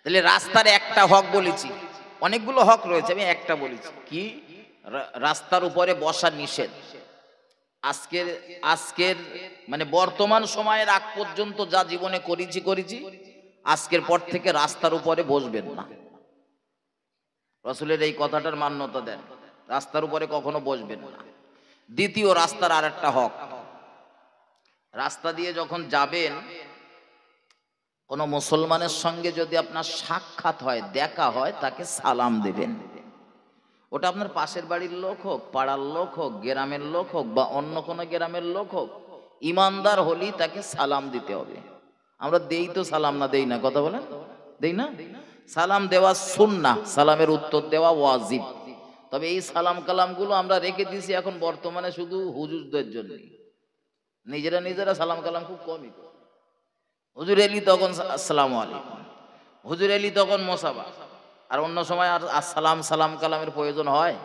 তাহলে রাস্তার একটা হক বলেছি, অনেকগুলো হক রয়েছে, আমি একটা বলেছি কি, রাস্তার উপরে বসা নিষেধ। আজকের আজকের মানে বর্তমান সময়ের আগ পর্যন্ত যা জীবনে করেছি, আজকের পর থেকে রাস্তার উপরে বসবেন না। রাসূলের এই কথাটার মান্যতা দেন, রাস্তার উপরে কখনো বসবেন না। দ্বিতীয়, রাস্তার আর একটা হক, রাস্তা দিয়ে যখন যাবেন কোনো মুসলমানের সঙ্গে যদি আপনার সাক্ষাৎ হয়, দেখা হয়, তাকে সালাম দেবেন। ওটা আপনার পাশের বাড়ির লোক হোক, পাড়ার লোক হোক, গ্রামের লোক হোক, বা অন্য কোনো গ্রামের লোক হোক, ইমানদার হলেই তাকে সালাম দিতে হবে। আমরা দেই তো সালাম, না দেই না, কথা বলেন, দেই না? সালাম দেওয়া সুন্নাহ, সালামের উত্তর দেওয়া ওয়াজিব। তবে এই সালাম কালামগুলো আমরা রেখে দিয়েছি এখন বর্তমানে শুধু হুজুরদের জন্য, নিজেরা সালাম কালাম খুব কমই করে। হুজুর এলি তখন আসসালামু আলাইকুম, হুজুর এলি তখন মোসাফা, আর অন্য সময় আর আসসালাম সালাম কালামের প্রয়োজন হয়?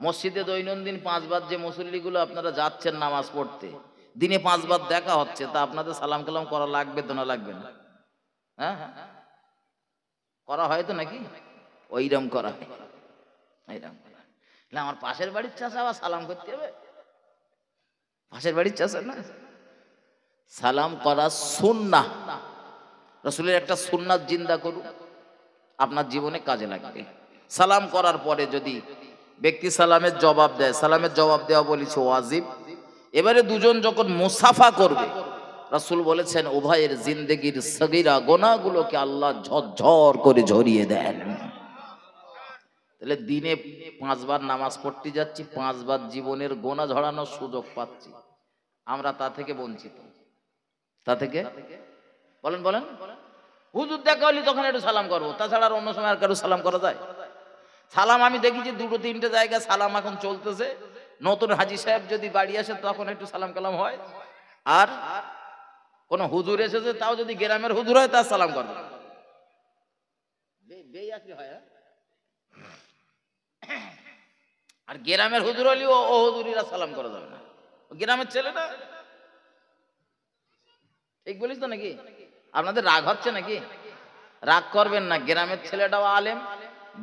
মসজিদে দৈনন্দিন 5 বার যে মুসল্লিগুলো আপনারা যাচ্ছেন নামাজ পড়তে, দিনে 5 বার দেখা হচ্ছে, তা আপনাদের সালাম কালাম করা লাগবে তো না লাগবে না? হ্যাঁ, করা হয় তো নাকি? ওইরকম করা হয়, এইরকম করা। আমার পাশের বাড়ির চাচা আবার সালাম করতে হবে? পাশের বাড়ির চাচা না, সালাম করা সুন্নাহ। রাসূলের একটা সুন্নাত জিন্দা করুন, আপনার জীবনে কাজে লাগবে। সালাম করার পরে যদি ব্যক্তি সালামের জবাব দেয়, সালামের জবাব দেওয়া বলেছে ওয়াজিব। এবারে দুজন যখন মুসাফা করবে, রাসূল বলেছেন উভয়ের জিন্দেগির সগীরা গুনাহগুলোকে আল্লাহ ঝরঝর করে ঝরিয়ে দেন। তাহলে দিনে 5 বার নামাজ পড়তে যাচ্ছি, 5 বার জীবনের গোনা ঝরানোর সুযোগ পাচ্ছি, আমরা তা থেকে বঞ্চিত। তা থেকে বলেন বলেন, হুজুর দেখা হলি তখন একটু সালাম করবো, তাছাড়া আর অন্য সময় আর কারো সালাম করা যায়? সালাম আমি দেখি যে 2-3টে জায়গায় সালাম এখন চলতেছে। নতুন হাজি সাহেব যদি বাড়ি আসে তখন একটু সালাম কালাম হয়, আর কোন হুজুর এসেছে তাও যদি গ্রামের হুজুর হয় তার সালাম করবে। আর গ্রামের হুজুর হলে ও হুজুরিরা সালাম করা যাবে না, গ্রামের ছেলে না। ঠিক বলিস তো নাকি? আপনাদের রাগ হচ্ছে নাকি? রাগ করবেন না, গ্রামের ছেলেটাও আলেম,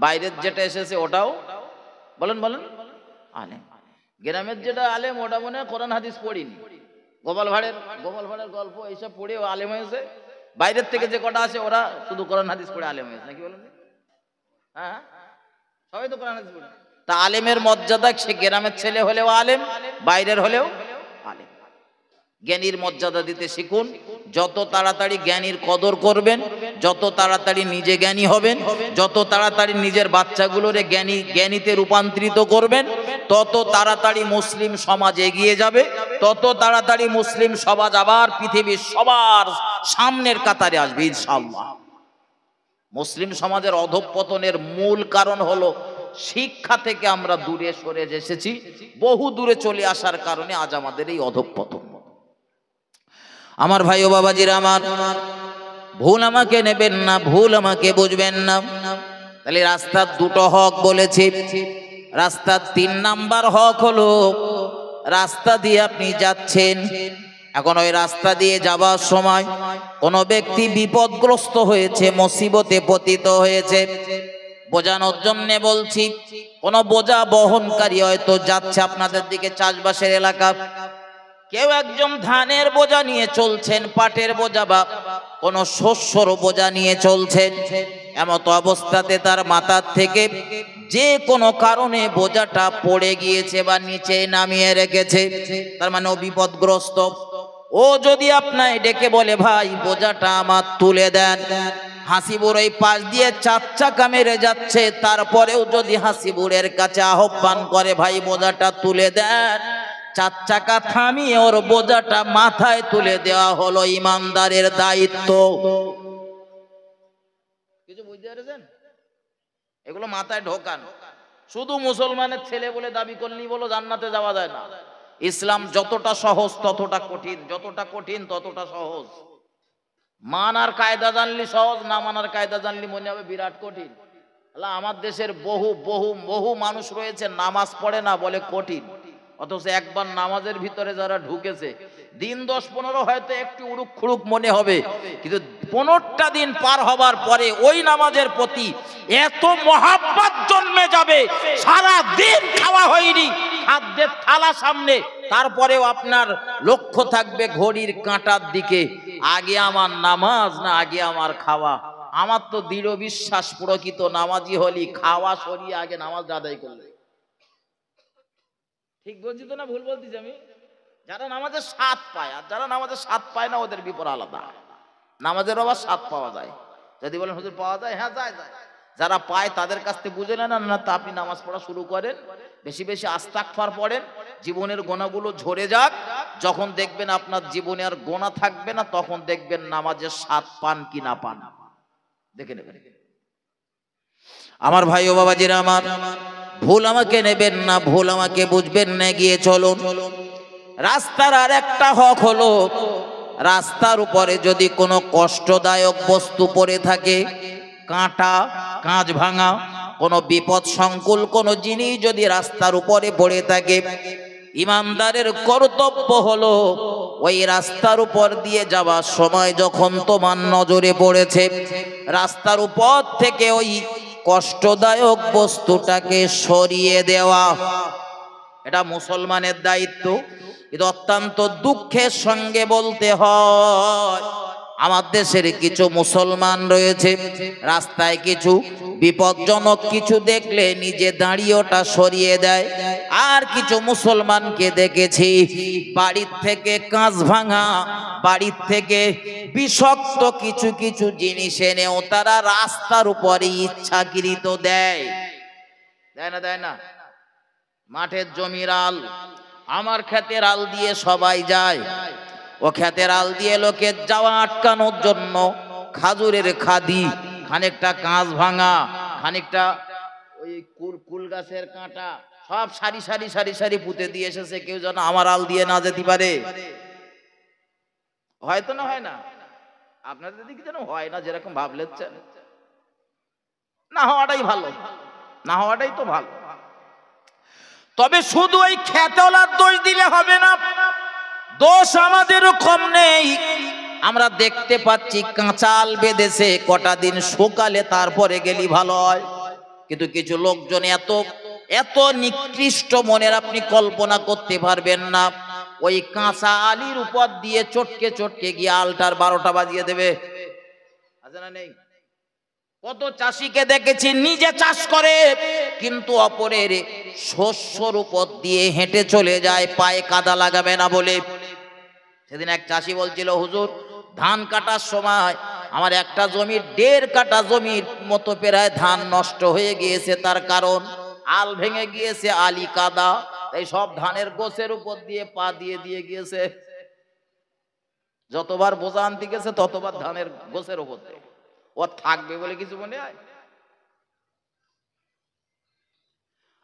বাইরের যেটা এসেছে ওটাও বলেন বলেন আলেম। গ্রামের যেটা আলেম ওটা মনে হয় কোরআন হাদিস পড়িনি, গোপাল ভাড়ের গল্প এইসব পড়ে ও আলেম হয়েছে। বাইরের থেকে যে কটা আছে ওরা শুধু কোরআন হাদিস পড়ে আলেম হয়েছে, নাকি বলেন? হ্যাঁ, সবাই তো কোরআন হাদিস পড়ে। তা আলেমের মর্যাদা, সে গ্রামের ছেলে হলেও আলেম, বাইরের হলেও আলেম। জ্ঞানীর মর্যাদা দিতে শিখুন। যত তাড়াতাড়ি জ্ঞানীর কদর করবেন, যত তাড়াতাড়ি নিজে জ্ঞানী হবেন, যত তাড়াতাড়ি নিজের বাচ্চাগুলোরে জ্ঞানীতে রূপান্তরিত করবেন, তত তাড়াতাড়ি মুসলিম সমাজ এগিয়ে যাবে, তত তাড়াতাড়ি মুসলিম সমাজ আবার পৃথিবীর সবার সামনের কাতারে আসবে ইনশাআল্লাহ। মুসলিম সমাজের অধঃপতনের মূল কারণ হলো শিক্ষা থেকে আমরা দূরে সরে এসেছি, বহু দূরে চলে আসার কারণে আজ আমাদের এই অধঃপতন। আমার ভাই ও বাবাজিরা আমার, ভুল আমাকে নেবেন না, ভুল আমাকে বুঝবেন না। তাহলে রাস্তার 2টো হক বলেছি। রাস্তার 3 নাম্বার হক হলো রাস্তা দিয়ে আপনি যাচ্ছেন, এখন ওই রাস্তা দিয়ে যাবার সময় কোনো ব্যক্তি বিপদগ্রস্ত হয়েছে, মুসিবতে পতিত হয়েছে, বোঝানোর জন্য বলছি, কোনো বোঝা বহনকারী হয়তো যাচ্ছে আপনাদের দিকে, চাষবাসের এলাকা, কেউ একজন ধানের বোঝা নিয়ে চলছেন, পাটের বোঝা বা কোনো শস্যর বোঝা নিয়ে চলছেন, এমত অবস্থাতে তার মাথার থেকে যে কোনো কারণে বোঝাটা পড়ে গিয়েছে বা নিচে নামিয়ে রেখেছে, তার মানে ও বিপদগ্রস্ত। ও যদি আপনাকে ডেকে বলে ভাই বোঝাটা আমার তুলে দেন, হাসিবুর ওই পাশ দিয়ে 4 চাকা মেরে যাচ্ছে, তারপরেও যদি হাসিবুরের কাছে আহ্বান করে ভাই বোঝাটা তুলে দেন, 4 চাকা থামিয়ে ওর বোঝাটা মাথায় তুলে দেওয়া হলো ইমানদারের দায়িত্ব। কিছু বুঝতে পেরেছেন? এগুলো মাথায় ঢোকান। শুধু মুসলমানের ছেলে বলে দাবি করলেই বলো জান্নাতে যাওয়া যায় না। ইসলাম যতটা সহজ ততটা কঠিন, যতটা কঠিন ততটা সহজ। মানার কায়দা জানলি সহজ, না মানার কায়দা জানলি মনে হবে বিরাট কঠিন। আমার দেশের বহু বহু বহু মানুষ রয়েছে নামাজ পড়ে না, বলে কঠিন। অথচ একবার নামাজের ভিতরে যারা ঢুকেছে, দিন 10-15 হয়তো একটু উড়ুক খুড়ুক মনে হবে, কিন্তু 15টা দিন পার হবার পরে ওই নামাজের প্রতি এত মহাব্বত জন্মে যাবে, সারা দিন খাওয়া হয়নি, খাদ্যের থালা সামনে, তারপরেও আপনার লক্ষ্য থাকবে ঘড়ির কাঁটার দিকে, আগে আমার নামাজ না আগে আমার খাওয়া। আমার তো দৃঢ় বিশ্বাস, প্রকৃত নামাজি হলি খাওয়া সরিয়ে আগে নামাজ আদায় করলে। ঠিক বলছি তো না ভুল বলতেছি আমি? যারা নামাজের স্বাদ পায় আর যারা নামাজের স্বাদ পায় না, ওদের বিপদ আলাদা। নামাজের আবার স্বাদ পাওয়া যায়, যদি বলেন হুজুর পাওয়া যায়, হ্যাঁ যায় যায়। যারা পায় তাদের কাছ থেকে বুঝে নেন না, তা আপনি নামাজ পড়া শুরু করেন, বেশি বেশি আস্তাগফার পড়েন, জীবনের গোনাগুলো ঝরে যাক। যখন দেখবেন আপনার জীবনে আর গোনা থাকবে না, তখন দেখবেন নামাজের স্বাদ পান কি না পান, দেখে নেবেন। আমার ভাই ও বাবাজিরা আমার, ভুল আমাকে নেবেন না, ভুল আমাকে বুঝবেন না, গিয়ে চলুন। রাস্তার আর একটা হক হলো, রাস্তার উপরে যদি কোনো কষ্টদায়ক বস্তু পড়ে থাকে, কাঁটা, কাঁচ ভাঙা, কোনো বিপদ সংকুল কোনো জিনিস যদি রাস্তার উপরে পড়ে থাকে, ইমানদারের কর্তব্য হলো ওই রাস্তার উপর দিয়ে যাওয়ার সময় যখন তোমার নজরে পড়েছে, রাস্তার উপর থেকে ওই কষ্টদায়ক বস্তুটাকে সরিয়ে দেওয়া। এটা মুসলমানের দায়িত্ব। এটা অত্যন্ত দুঃখের সঙ্গে বলতে হয়, আমার দেশের কিছু মুসলমান রয়েছে, রাস্তায় কিছু বিপজ্জনক কিছু দেখলে নিজে দাঁড়িয়ে ওটা সরিয়ে দেয়। আর কিছু মুসলমানকে দেখেছি বাড়ির থেকে কাঁচ ভাঙা, বাড়ির থেকে বিষাক্ত কিছু কিছু জিনিস এনেও তারা রাস্তার উপরে ইচ্ছাকৃত দেয়। দেয় না? দেয় না? মাঠের জমির আল, আমার ক্ষেতের আল দিয়ে সবাই যায়, ও ক্ষেতের আল দিয়ে লোকের যাওয়া আটকানোর জন্য খাজুরের খাদি, খানিকটা কাঁচ ভাঙা, খানিকটা ওই কুল গাছের কাঁটা, সব সারি সারি সারি সারি পুঁতে দিয়ে এসেছে, কেউ যেন আমার আল দিয়ে না যেতে পারে। হয়তো না হয় না? আপনাদের দিকে যেন হয় না, যেরকম ভাবলেন, না হওয়াটাই ভালো, না হওয়াটাই তো ভালো। তবে শুধু ওই খেতলার দোষ দিলে হবে না, দোষ আমাদেরও কম নেই। আমরা দেখতে পাচ্ছি কাঁচাল বেঁধেছে, কটা দিন শুকালে তারপরে গেলি ভালো হয়, কিন্তু কিছু লোকজন এত এত নিকৃষ্ট মনের, আপনি কল্পনা করতে পারবেন না, ওই কাঁচা আলির উপর দিয়ে চটকে চটকে গিয়ে আলটার 12টা বাজিয়ে দেবে। আছে না নেই? কত চাষিকে দেখেছি নিজে চাষ করে, কিন্তু অপরের শস্যর উপর দিয়ে হেঁটে চলে যায়, পায়ে কাদা লাগাবে না বলে। সেদিন এক চাষি বলছিল, হুজুর ধান কাটার সময় আমার একটা জমির 1.5 কাঠা জমির মতো প্রায় ধান নষ্ট হয়ে গিয়েছে, তার কারণ আল ভেঙে গিয়েছে, আলি কাদা, এই সব ধানের গোছের উপর দিয়ে পা দিয়ে দিয়ে গিয়েছে। যতবার বোঝা আনতে গেছে ততবার ধানের গোছের উপর দিয়ে। ও থাকবে বলে কিছু মনে হয়?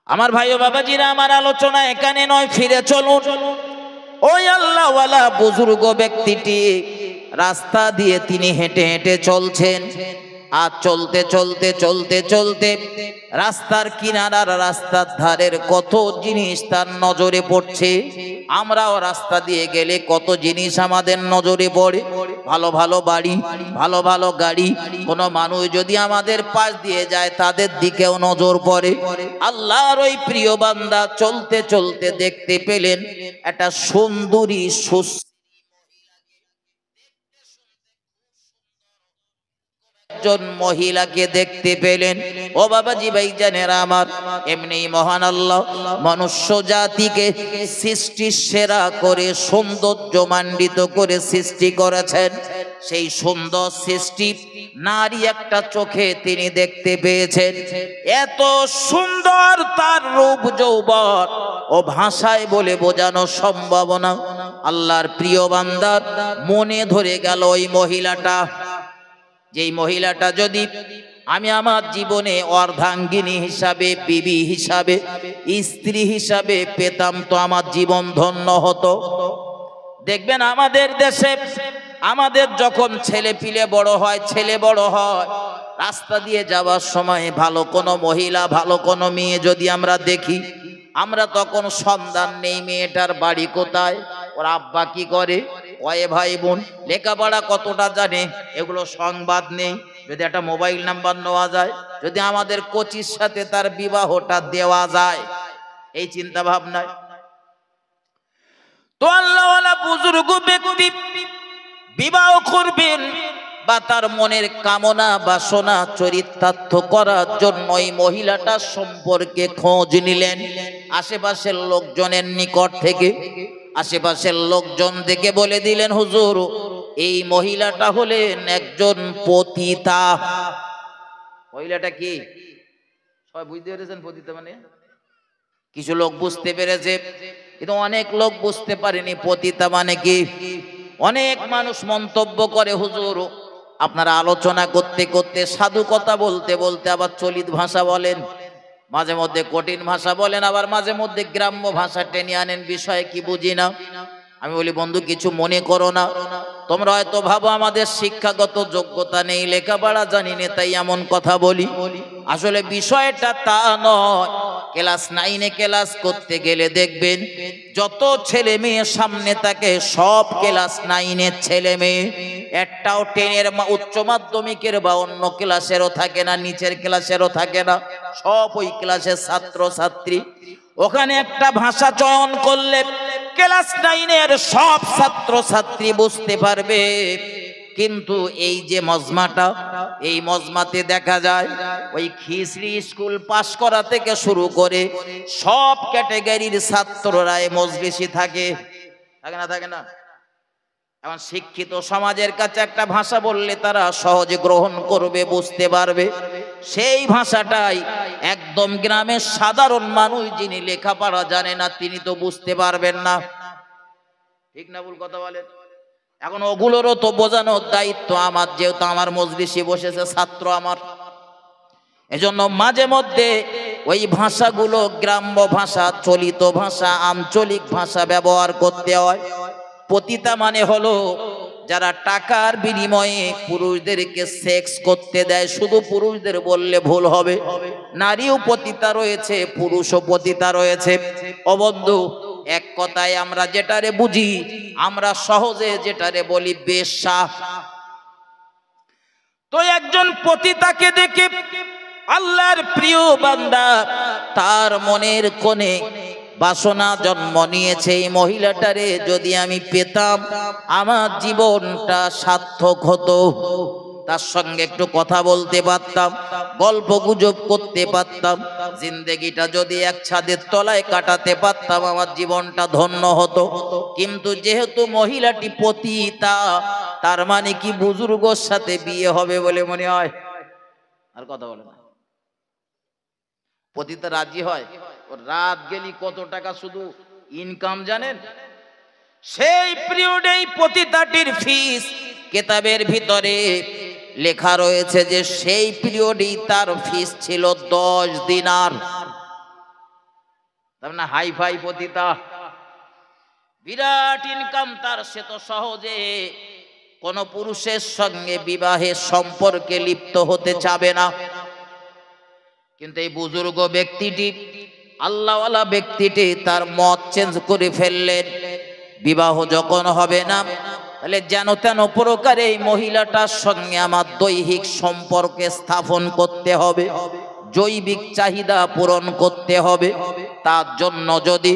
আমার ভাই ও বাবাজিরা, আমার আলোচনা এখানে নয়, ফিরে চলুন। ওই আল্লাহওয়ালা বুজুর্গ ব্যক্তিটি রাস্তা দিয়ে তিনি হেঁটে হেঁটে চলছেন, আর চলতে চলতে চলতে চলতে রাস্তার কিনারার, রাস্তার ধারের কত জিনিস তার নজরে পড়ছে। আমরাও রাস্তা দিয়ে গেলে কত জিনিস আমাদের নজরে পড়ে, ভালো ভালো বাড়ি, ভালো ভালো গাড়ি, কোনো মানুষ যদি আমাদের পাশ দিয়ে যায় তাদের দিকেও নজর পড়ে। আল্লাহর ওই প্রিয় বান্দা চলতে চলতে দেখতে পেলেন একটা সুন্দরী একজন মহিলাকে দেখতে পেলেন। ও বাবাজি ভাইজানেরা আমার, এমনি মহান আল্লাহ মনুষ্য জাতিকে সৃষ্টির সেরা করে সৌন্দর্য মণ্ডিত করে সৃষ্টি করেছেন। সেই সুন্দর সৃষ্টি নারী একটা চোখে তিনি দেখতে পেয়েছেন। এত সুন্দর তার রূপ যৌবন ও ভাষায় বলে বোঝানো সম্ভব না। আল্লাহর প্রিয় বান্দার মনে ধরে গেল ওই মহিলাটা। যেই মহিলাটা যদি আমি আমার জীবনে অর্ধাঙ্গিনী হিসাবে, বিবি হিসাবে, স্ত্রী হিসাবে পেতাম তো আমার জীবন ধন্য হতো। দেখবেন আমাদের দেশে আমাদের যখন ছেলে পিলে বড় হয়, ছেলে বড় হয়, রাস্তা দিয়ে যাওয়ার সময় ভালো কোনো মহিলা, ভালো কোনো মেয়ে যদি আমরা দেখি, আমরা তখন সন্ধান নেই মেয়েটার বাড়ি কোথায়, ওর আব্বা কি করে, কয় ভাই বোন, লেখাপড়া কতটা জানে, এগুলো সংবাদ নেই। যদি একটা মোবাইল নাম্বার নেওয়া যায়, যদি আমাদের কোচির সাথে তার বিবাহটা দেওয়া যায়, এই চিন্তা ভাবনায় তো আল্লাহওয়ালা বুজুর্গ ব্যক্তি বিবাহ করবেন বা তার মনের কামনা বাসনা চরিতার্থ করার জন্য এই মহিলাটার সম্পর্কে খোঁজ নিলেন আশেপাশের লোকজনের নিকট থেকে। আশেপাশের লোকজন থেকে বলে দিলেন, হুজুর এই মহিলাটা হলেন একজন পতিতা। মহিলাটা কি সবাই বুঝতে পেরেছেন? পতিতা মানে কিছু লোক বুঝতে পেরেছে, কিন্তু অনেক লোক বুঝতে পারেনি পতিতা মানে কি। অনেক মানুষ মন্তব্য করে, হুজুর আপনারা আলোচনা করতে করতে সাধু কথা বলতে বলতে আবার চলিত ভাষা বলেন, মাঝে মধ্যে কঠিন ভাষা বলেন, আবার মাঝে মধ্যে গ্রাম্য ভাষা টেনে আনেন, বিষয়ে কি বুঝি না। আমি বলি, বন্ধু কিছু মনে করো না, তোমরা হয়তো ভাবো আমাদের শিক্ষাগত যোগ্যতা নেই, লেখাপড়া জানি না তাই এমন কথা বলি। আসলে বিষয়টা তা নয়। ক্লাস 9-এ ক্লাস করতে গেলে দেখবেন যত ছেলে মেয়ে সামনে থাকে সব ক্লাস 9-এর ছেলে মেয়ে, একটাও 10-এর উচ্চ মাধ্যমিকের বা অন্য ক্লাসেরও থাকে না, নিচের ক্লাসেরও থাকে না, সব ওই ক্লাসের ছাত্র ছাত্রী। ওখানে একটা ভাষা চয়ন করলে ক্লাস 9-এর সব ছাত্র ছাত্রী বুঝতে পারবে। কিন্তু এই যে মজমাটা, এই মজমাতে দেখা যায় ওই খিচড়ি স্কুল পাশ করা থেকে শুরু করে সব ক্যাটাগরির ছাত্ররা এই মজলিসে থাকে, থাকে না থাকে না? এখন শিক্ষিত সমাজের কাছে একটা ভাষা বললে তারা সহজে গ্রহণ করবে, বুঝতে পারবে। সেই ভাষাটাই একদম গ্রামের সাধারণ মানুষ যিনি লেখাপড়া জানে না তিনি তো বুঝতে পারবেন না। ঠিক না ভুল কথা বলেন? এখন ওগুলোরও তো বোঝানোর দায়িত্ব আমার, যেহেতু আমার মজলিসে বসেছে ছাত্র আমার। এজন্য মাঝে মধ্যে ওই ভাষাগুলো গ্রাম্য ভাষা, চলিত ভাষা, আঞ্চলিক ভাষা ব্যবহার করতে হয়। পতিতা মানে হলো যারা টাকার বিনিময়ে পুরুষদেরকে সেক্স করতে দেয়। শুধু পুরুষদের বললে ভুল হবে, নারীও পতিতা রয়েছে, পুরুষও পতিতা রয়েছে। ও বন্ধু, এক কথায় আমরা যেটারে বুঝি, আমরা সহজে যেটারে বলি বেশ্যা। তো একজন পতিতাকে দেখে আল্লাহর প্রিয় বান্দা তার মনের কোণে বাসনা জন্ম নিয়েছে, এই মহিলাটারে যদি আমি পেতাম আমার জীবনটা সার্থক হতো, তার সঙ্গে একটু কথা বলতে পারতাম, গল্প গুজব করতে পারতাম, জিন্দেগিটা যদি এক ছাদের তলায় কাটাতে পারতাম আমার জীবনটা ধন্য হতো। কিন্তু যেহেতু মহিলাটি পতিতা, তার মানে কি বুজুর্গর সাথে বিয়ে হবে বলে মনে হয়? আর কথা বলে না। পতিতা রাজি হয়? রাত গেলি কত টাকা শুধু ইনকাম জানেন? সেই পিরিয়ডেই পতিতাটির ফিস কিতাবের ভিতরে লেখা রয়েছে যে সেই পিরিয়ডেই তার ফিস ছিল 10 দিনার। তার মানে হাই ফাই পতিতা, বিরাট ইনকাম তার। সে তো সহজে কোন পুরুষের সঙ্গে বিবাহের সম্পর্কে লিপ্ত হতে চাবে না। কিন্তু এই বুজুর্গ ব্যক্তিটি, আল্লাহওয়ালা ব্যক্তিটি তার মত চেঞ্জ করে ফেললেন। বিবাহ যখন হবে না, তাহলে যেন তেন প্রকারে এই মহিলাটার সঙ্গে আমার দৈহিক সম্পর্কে স্থাপন করতে হবে, জৈবিক চাহিদা পূরণ করতে হবে। তার জন্য যদি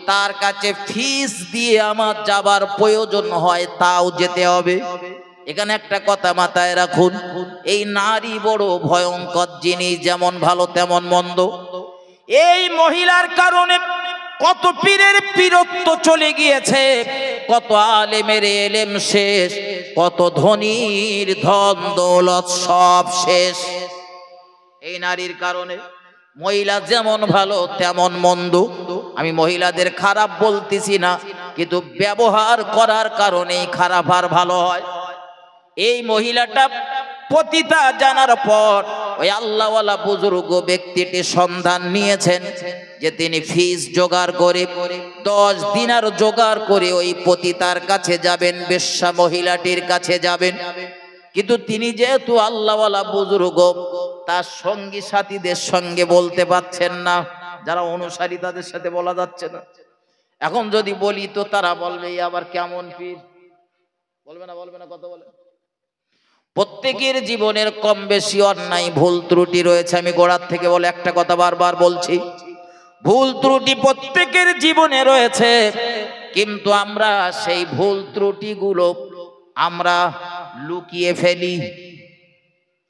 তার কাছে ফিস দিয়ে আমার যাবার প্রয়োজন হয় তাও যেতে হবে। এখানে একটা কথা মাথায় রাখুন, এই নারী বড় ভয়ঙ্কর জিনিস, যেমন ভালো তেমন মন্দ। এই মহিলার কারণে কত পীরের পীরত্ব চলে গিয়েছে, কত আলেমের এলেম শেষ, কত ধনীর ধন দৌলত সব শেষ এই নারীর কারণে। মহিলা যেমন ভালো তেমন মন্দ, আমি মহিলাদের খারাপ বলতেছি না, কিন্তু ব্যবহার করার কারণেই খারাপ আর ভালো হয়। এই মহিলাটা পতিতা জানার পর ওই আল্লাহওয়ালা বুজুর্গ ব্যক্তিটি সন্ধান নিয়েছেন যে তিনি ফিস জোগাড় করে 10 দিনার জোগাড় করে ওই পতিতার কাছে যাবেন, বেশ্যা মহিলাটির কাছে যাবেন। কিন্তু তিনি যেহেতু আল্লাহওয়ালা বুজুর্গ, তার সঙ্গী সাথীদের সঙ্গে বলতে পারছেন না, যারা অনুসারী তাদের সাথে বলা যাচ্ছে না। এখন যদি বলি তো তারা বলবে এই আবার কেমন পীর, বলবে না কত বলে। প্রত্যেকের জীবনের কম বেশি অন্যায় ভুল ত্রুটি রয়েছে। আমি গোড়ার থেকে বলে একটা কথা বারবার বলছি, ভুল ত্রুটি প্রত্যেকের জীবনে রয়েছে, কিন্তু আমরা সেই ভুল ত্রুটিগুলো আমরা লুকিয়ে ফেলি।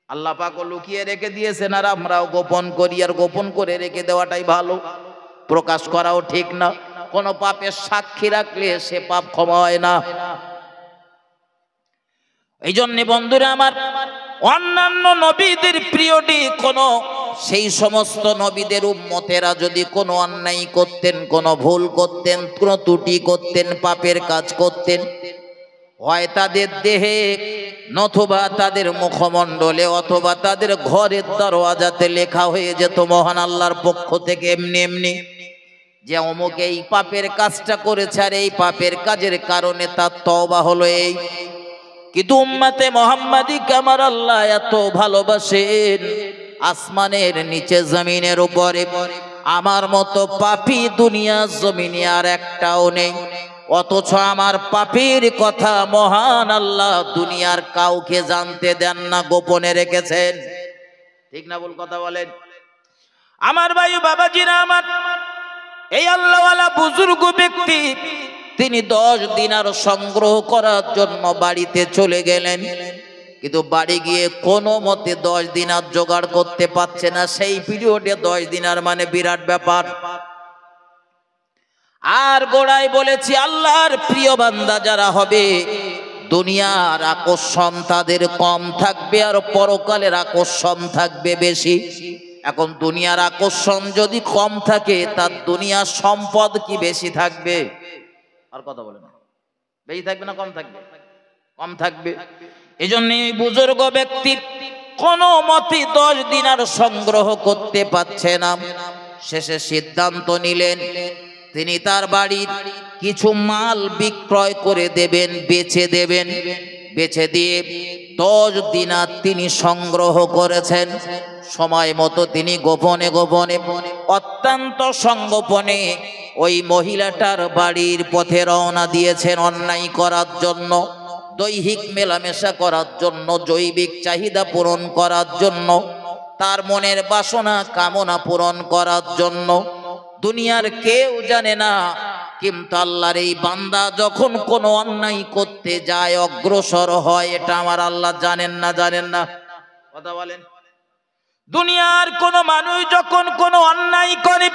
আল্লাহ পাকও লুকিয়ে রেখে দিয়েছেন, আর আমরাও গোপন করি, আর গোপন করে রেখে দেওয়াটাই ভালো, প্রকাশ করাও ঠিক না। কোনো পাপের সাক্ষী রাখলে সে পাপ ক্ষমা হয় না। এই জন্য বন্ধুরা আমার, অন্যান্য নবীদের প্রিয়টি কোন সেই সমস্ত নবীদের উম্মতেরা যদি কোনো অন্যায় করতেন, কোনো ভুল করতেন, কোনো ত্রুটি করতেন, পাপের কাজ করতেন, হয় তাদের দেহে নতুবা তাদের মুখমণ্ডলে অথবা তাদের ঘরের দরওয়াজাতে লেখা হয়ে যেত মহান আল্লাহর পক্ষ থেকে এমনি এমনি যে অমুক এই পাপের কাজটা করেছে, আর এই পাপের কাজের কারণে তার তওবা হলো এই। কিন্তু উম্মতে মুহাম্মাদীকে আমার আল্লাহ এত ভালোবাসেন, আসমানের নিচে জমিনের উপরে আমার মতো পাপী দুনিয়া জমিনে আর একটাও নেই। অথচ আমার পাপীর কথা মহান আল্লাহ দুনিয়ার কাউকে জানতে দেন না, গোপনে রেখেছেন। ঠিক না ভুল কথা বলেন? আমার ভাই বাবাজিরা আমার, এই আল্লাহওয়ালা বুজুর্গ ব্যক্তি তিনি 10 দিনার সংগ্রহ করার জন্য বাড়িতে চলে গেলেন, কিন্তু বাড়ি গিয়ে কোনো মতে 10 দিনার জোগাড় করতে পারছে না। সেই পিরিয়ডে 10 দিনার মানে বিরাট ব্যাপার। আর গোড়ায় বলেছি, আল্লাহর প্রিয় বান্দা যারা হবে, দুনিয়ার আকর্ষণ তাদের কম থাকবে আর পরকালের আকর্ষণ থাকবে বেশি। এখন দুনিয়ার আকর্ষণ যদি কম থাকে, তার দুনিয়ার সম্পদ কি বেশি থাকবে? আর কথা বলে না, বেশি থাকবে না কম থাকবে? কম থাকবে। এই জন্য বুজুর্গ ব্যক্তি কোনো মতে 10 দিনার সংগ্রহ করতে পারছে না। শেষে সিদ্ধান্ত নিলেন তিনি তার বাড়ির কিছু মাল বিক্রয় করে দেবেন, বেচে দেবেন। বেচে দিয়ে 10 দিনার তিনি সংগ্রহ করেছেন। সময় মতো তিনি গোপনে গোপনে অত্যন্ত সংগোপনে ওই মহিলাটার বাড়ির পথে রওনা দিয়েছেন অন্যায় করার জন্য, দৈহিক মেলামেশা করার জন্য, জৈবিক চাহিদা পূরণ করার জন্য, তার মনের বাসনা কামনা পূরণ করার জন্য। দুনিয়ার কেউ জানে না, কিন্তু আল্লাহর এই বান্দা যখন কোনো অন্যায় করতে যায়, অগ্রসর হয়, এটা আমার আল্লাহ জানেন না? জানেন না? কথা বলেন। দুনিয়ার কোন মানুষ যখন কোনো অন্যায় করে,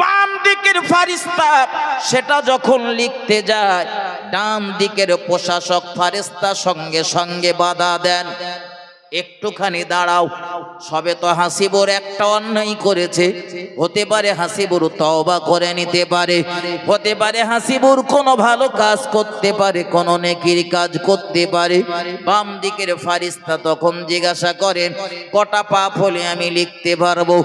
বাম দিকের ফারিস্তা সেটা যখন লিখতে যায়, ডান দিকের প্রশাসক ফারিস্তা সঙ্গে সঙ্গে বাধা দেন, একটুখানি দাঁড়াও, সবে তো হাসিবুর একটা অন্যায় করেছে, হতে পারে হাসিবুর তওবা করে নিতে পারে, হতে পারে হাসিবুর কোনো ভালো কাজ করতে পারে, কোনো নেকির কাজ করতে পারে। বাম দিকের ফারিস্তা তখন জিজ্ঞাসা করেন, কটা পাপ হলে আমি লিখতে পারবো?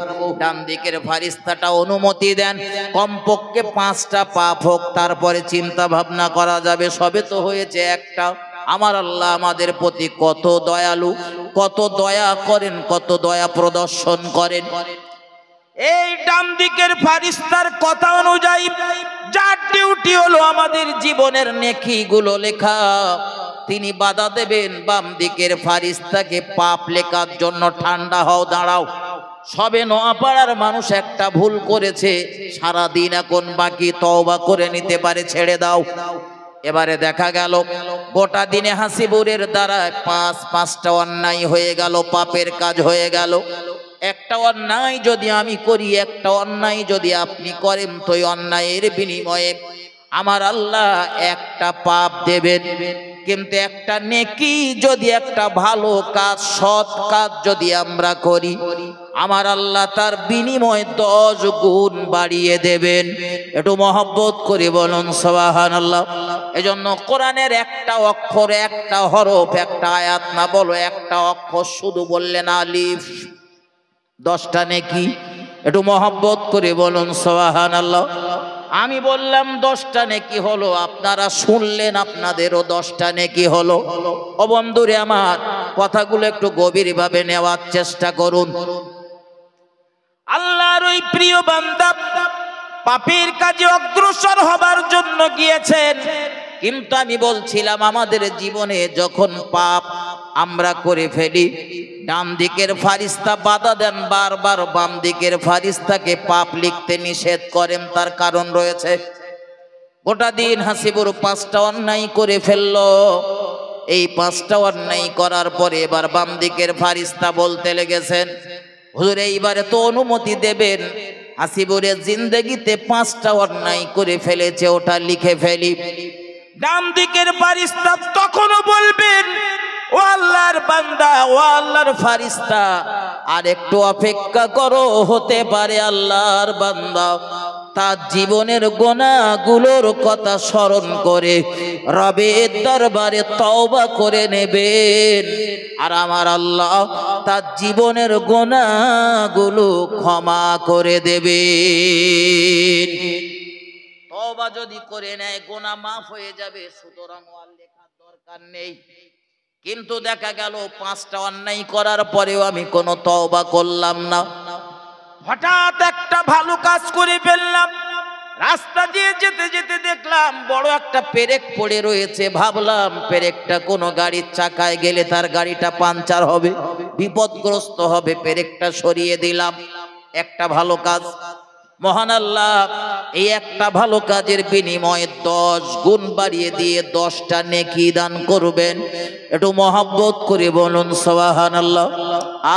ডান দিকের ফারিস্তাটা অনুমতি দেন, কমপক্ষে 5টা পাপ হোক, তারপরে চিন্তা ভাবনা করা যাবে। সবে তো হয়েছে একটা। আমার আল্লাহ আমাদের প্রতি কত দয়ালু, কত দয়া করেন, কত দয়া প্রদর্শন করেন। এই ডান দিকের ফারিস্তার কথা অনুযায়ী যার ডিউটি হলো আমাদের জীবনের নেকিগুলো লেখা, তিনি বাধা দেবেন বাম দিকের ফারিস্তাকে পাপ লেখার জন্য। ঠান্ডা হও, দাঁড়াও, সবে নোয়াপাড়ার মানুষ একটা ভুল করেছে, সারা দিন এখন বাকি, তওবা করে নিতে পারে, ছেড়ে দাও। এবারে দেখা গেল গোটা দিনে হাসিবুরের দ্বারা 5টা অন্যায় হয়ে গেল, পাপের কাজ হয়ে গেল। একটা অন্যায় যদি আমি করি, একটা অন্যায় যদি আপনি করেন, তো এই অন্যায়ের বিনিময়ে আমার আল্লাহ একটা পাপ দেবেন। কিন্তু একটা নেকি যদি, একটা ভালো কাজ, সৎ কাজ যদি আমরা করি, আমার আল্লাহ তার বিনিময়ে 10 গুণ বাড়িয়ে দেবেন। একটু মহব্বত করে বলুন সুবহানাল্লাহ। এজন্য কোরআনের একটা অক্ষর, একটা হরফ, একটা আয়াত না, বলো একটা অক্ষর শুধু বললেন আলিফ, 10টা নেকি। একটু মহব্বত করে বলুন সুবহানাল্লাহ। আমি বললাম 10টা নেকি হলো, আপনারা শুনলেন, আপনাদেরও 10টা নেকি হলো। ও বন্ধুরে আমার, কথাগুলো একটু গভীরভাবে নেওয়ার চেষ্টা করুন। আল্লাহর ওই প্রিয় বান্দা পাপের কাজে অগ্রসর হবার জন্য গিয়েছেন। কিন্তু আমি বলছিলাম আমাদের জীবনে যখন পাপ আমরা করে ফেলি, ডান দিকের ফারিস্তা বাধা দেন বারবার, বাম দিকের ফারিস্তাকে পাপ লিখতে নিষেধ করেন। তার কারণ রয়েছে। গোটা দিন হাসিবুর 5টা অন্যায় করে ফেললো। এই 5টা অন্যায় করার পরে এবার বাম দিকের ফারিস্তা বলতে লেগেছেন, হুজুর এইবারে তো অনুমতি দেবেন, হাসিবুরের জিন্দেগিতে 5টা অন্যায় করে ফেলেছে, ওটা লিখে ফেলি। ডান দিকের ফারিস্তা তখনও বলবেন, ও আল্লাহর বান্দা, ও আল্লাহর ফারিস্তা, আর একটু অপেক্ষা করো, হতে পারে আল্লাহর বান্দা তার জীবনের গুনাহগুলোর কথা স্মরণ করে রবের দরবারে তওবা করে নেবেন, আর আমার আল্লাহ তার জীবনের গুনাহগুলো ক্ষমা করে দেবেন। তওবা যদি করে নেয় গুনাহ মাফ হয়ে যাবে, সুতরাং আর লেখার দরকার নেই। কিন্তু দেখা গেল 5টা অন্যায় করার পরেও আমি কোনো তওবা করলাম না। হঠাৎ একটা ভালো কাজ করে ফেললাম, রাস্তা দিয়ে যেতে যেতে দেখলাম বড় একটা পেরেক পড়ে রয়েছে। ভাবলাম পেরেকটা কোনো গাড়ির চাকায় গেলে তার গাড়িটা পাঞ্চার হবে, বিপদগ্রস্ত হবে, পেরেকটা সরিয়ে দিলাম। একটা ভালো কাজ। মহান আল্লাহ এই একটা ভালো কাজের বিনিময়ে 10 গুণ বাড়িয়ে দিয়ে 10টা নেকি দান করবেন। একটু মহব্বত করে বলুন সুবহানাল্লাহ,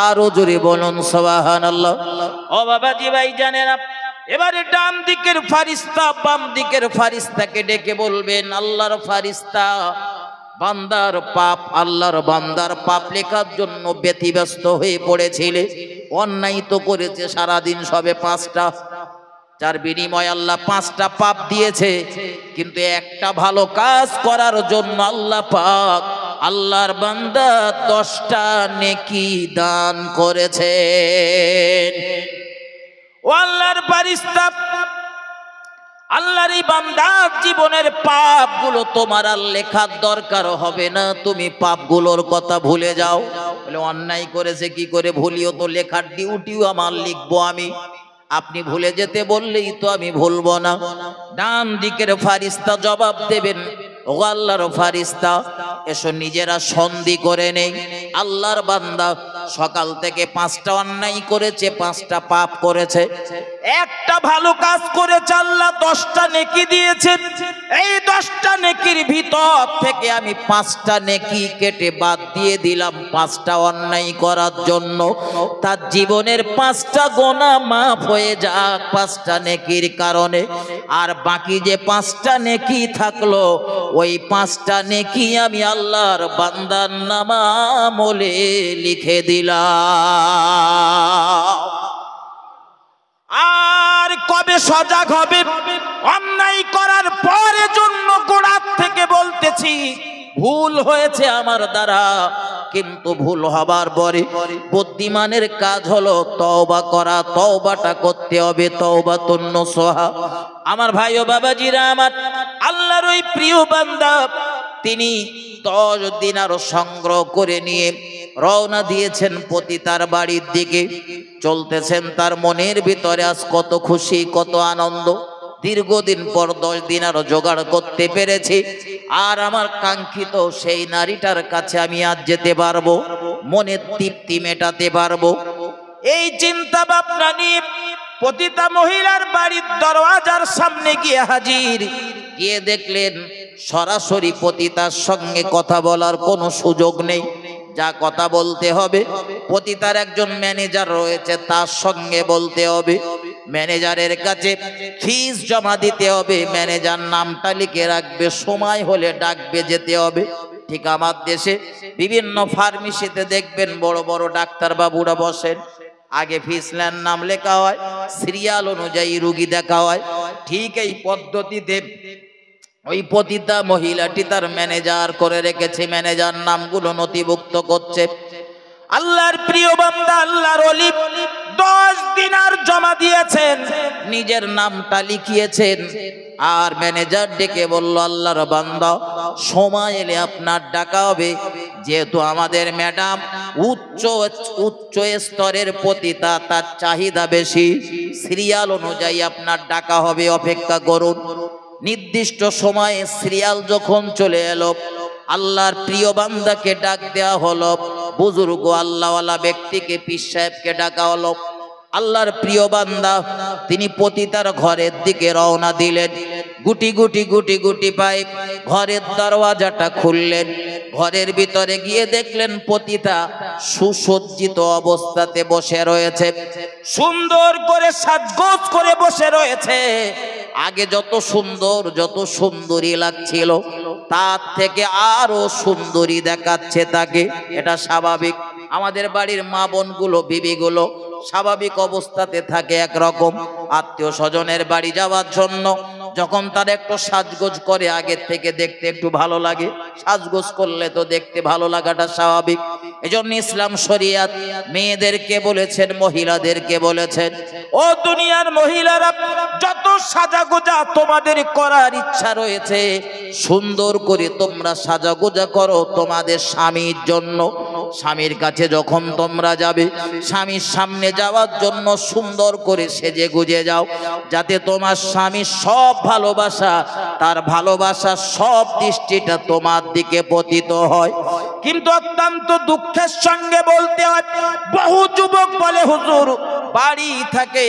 আরো জোরে বলুন সুবহানাল্লাহ। ও বাবাজি ভাই জানেন, এবারে ডান দিকের ফারিস্তা বাম দিকের ফারিস্তাকে ডেকে বলবেন, আল্লাহর ফারিস্তা বান্দার পাপ, আল্লাহর বান্দার পাপ লেখার জন্য ব্যতিব্যস্ত হয়ে পড়েছিলে, অন্যায় তো করেছে সারাদিন সবে 5টা, যার বিনিময়ে আল্লাহ 5টা পাপ দিয়েছে, কিন্তু একটা ভালো কাজ করার জন্য আল্লাহ পাক আল্লাহর বান্দা 10টা নেকি দান করেছে। ও আল্লাহর ফারিস্তা, আল্লাহর এই বান্দার জীবনের পাপগুলো তোমার আর লেখার দরকার হবে না, তুমি পাপগুলোর কথা ভুলে যাও। বলে অন্যায় করেছে কি করে ভুলিও, তো লেখার ডিউটিও আমার লিখবো আমি, আপনি ভুলে যেতে বললেই তো আমি ভুলবো না। ডান দিকের ফারিস্তা জবাব দেবেন, ও আল্লাহর ফারিস্তা, এসো নিজেরা সন্ধি করে নেই। আল্লাহর বান্দা সকাল থেকে 5টা অন্যায় করেছে, 5টা পাপ করেছে, একটা ভালো কাজ করেছে, আল্লাহ 10টা নেকি দিয়েছেন। এই 10টা নেকির ভিতর থেকে আমি 5টা নেকি কেটে বাদ দিয়ে দিলাম 5টা অন্যায় করার জন্য। তার জীবনের 5টা গুনাহ মাফ হয়ে যাক 5টা নেকির কারণে। আর বাকি যে 5টা নেকি থাকলো, ওই 5টা নেকি আমি আল্লাহর বান্দার নামামলে লিখে দিলাম। আর কবে সজাগ হবে? অন্যায় করার পরে জন্য গোড়ার থেকে বলতেছি, ভুল হয়েছে আমার দ্বারা, কিন্তু ভুল হবার পরে বুদ্ধিমানের কাজ হলো তওবা করা। তওবাটা করতে হবে, তওবাতুন নসুহা। আমার ভাই ও বাবাজিরা আমার, আল্লাহর ওই প্রিয় বান্দা তিনি 10 দিনার সংগ্রহ করে নিয়ে রওনা দিয়েছেন পতিতার বাড়ির দিকে। চলতেছেন, তার মনের ভিতরে আজ কত খুশি, কত আনন্দ। দীর্ঘদিন পর 10 দিনার জোগাড় করতে পেরেছি, আর আমার কাঙ্ক্ষিত সেই নারীটার কাছে আমি আজ যেতে পারবো, মনের তৃপ্তি মেটাতে পারবো। এই চিন্তা ভাবনা নিয়ে পতিতা মহিলার বাড়ির দরওয়াজার সামনে গিয়ে হাজির। গিয়ে দেখলেন সরাসরি পতিতার সঙ্গে কথা বলার কোনো সুযোগ নেই। যা কথা বলতে হবে, পতিতার একজন ম্যানেজার রয়েছে, তার সঙ্গে বলতে হবে। ম্যানেজারের কাছে ফিস জমা দিতে হবে, ম্যানেজার নামটা লিখে রাখবে, সময় হলে ডাকবে, যেতে হবে। ঠিক আমার দেশে বিভিন্ন ফার্মেসিতে দেখবেন বড় বড় ডাক্তার বাবুরা বসেন, আগে ফিস নেন, নাম লেখা হয়, সিরিয়াল অনুযায়ী রুগী দেখা হয়। ঠিক এই পদ্ধতিতে ওই পতিতা মহিলাটি তার ম্যানেজার করে রেখেছে, ম্যানেজার নামগুলো নথিভুক্ত করছে। আল্লাহর প্রিয় বান্দা, আল্লাহর ওলি 10 দিনার জমা দিয়েছেন, নিজের নামটা লিখিয়েছেন। আর ম্যানেজার ডেকে বলল, আল্লাহর বান্দা, সময় এলে আপনার ডাকা হবে, যেহেতু আমাদের ম্যাডাম উচ্চ উচ্চ স্তরের পতিতা, তার চাহিদা বেশি, সিরিয়াল অনুযায়ী আপনার ডাকা হবে, অপেক্ষা করুন। নির্দিষ্ট সময়ে সিরিয়াল যখন চলে এলো, আল্লাহর প্রিয় বান্দাকে ডাক দেওয়া হলো, বুজুর্গ আল্লাহওয়ালা ব্যক্তিকে, পীর সাহেবকে ডাকা হলো। আল্লাহর প্রিয় বান্দা তিনি পতিতার ঘরের দিকে রওনা দিলেন। গুটি গুটি গুটি গুটি পায়ে ঘরের দরওয়াজাটা খুললেন। ঘরের ভিতরে গিয়ে দেখলেন পতিতা সুসজ্জিত অবস্থাতে বসে রয়েছে, সুন্দর করে সাজগোজ করে বসে রয়েছে। আগে যত সুন্দর, যত সুন্দরী লাগছিল, তার থেকে আরো সুন্দরী দেখাচ্ছে তাকে। এটা স্বাভাবিক। আমাদের বাড়ির মা বোনগুলো, বিবিগুলো স্বাভাবিক অবস্থাতে থাকে একরকম। আত্মীয় স্বজনের বাড়ি যাওয়ার জন্য যখন তারা একটু সাজগোজ করে, আগের থেকে দেখতে একটু ভালো লাগে। সাজগোজ করলে তো দেখতে ভালো লাগাটা স্বাভাবিক। এজন্য ইসলাম শরিয়াত মেয়েদেরকে বলেছেন, মহিলাদেরকে বলেছেন, ও দুনিয়ার মহিলারা, যত সাজাগোজা তোমাদের করার ইচ্ছা রয়েছে, সুন্দর করে তোমরা সাজাগোজা করো তোমাদের স্বামীর জন্য। স্বামীর কাছে যখন তোমরা যাবে, স্বামীর সামনে যাওয়ার জন্য সুন্দর করে সেজে গুজে যাও, যাতে তোমার স্বামীর সব ভালোবাসা, তার ভালোবাসা সব দৃষ্টিটা তোমার দিকে পতিত হয়। কিন্তু অত্যন্ত দুঃখের সঙ্গে বলতে হয়, বহু যুবক বলে, হুজুর বাড়ি থাকে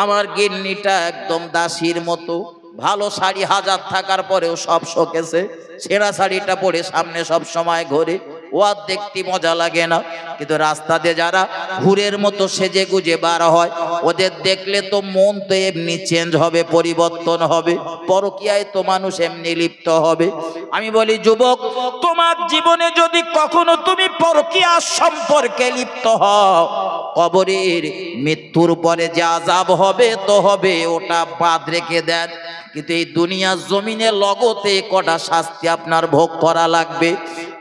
আমার গিন্নিটা একদম দাসীর মতো, ভালো শাড়ি হাজার থাকার পরেও সব শোকেছে, ছেঁড়া শাড়িটা পরে সামনে সব সময় ঘোরে, ও আর দেখতে মজা লাগে না। কিন্তু রাস্তাতে যারা হুরের মতো সেজে গুজে বার হয়, ওদের দেখলে তো মন তো এমনি চেঞ্জ হবে, পরিবর্তন হবে, পরকীয়ায় তো মানুষ এমনি লিপ্ত হবে। আমি বলি যুবক, তোমার জীবনে যদি কখনো তুমি পরকীয়া সম্পর্কে লিপ্ত হও, কবরের মৃত্যুর পরে যে আযাব হবে তো হবে, ওটা বাদ রেখে দেন। কিন্তু এই দুনিয়ার জমিনে লগতে কটা শাস্তি আপনার ভোগ করা লাগবে।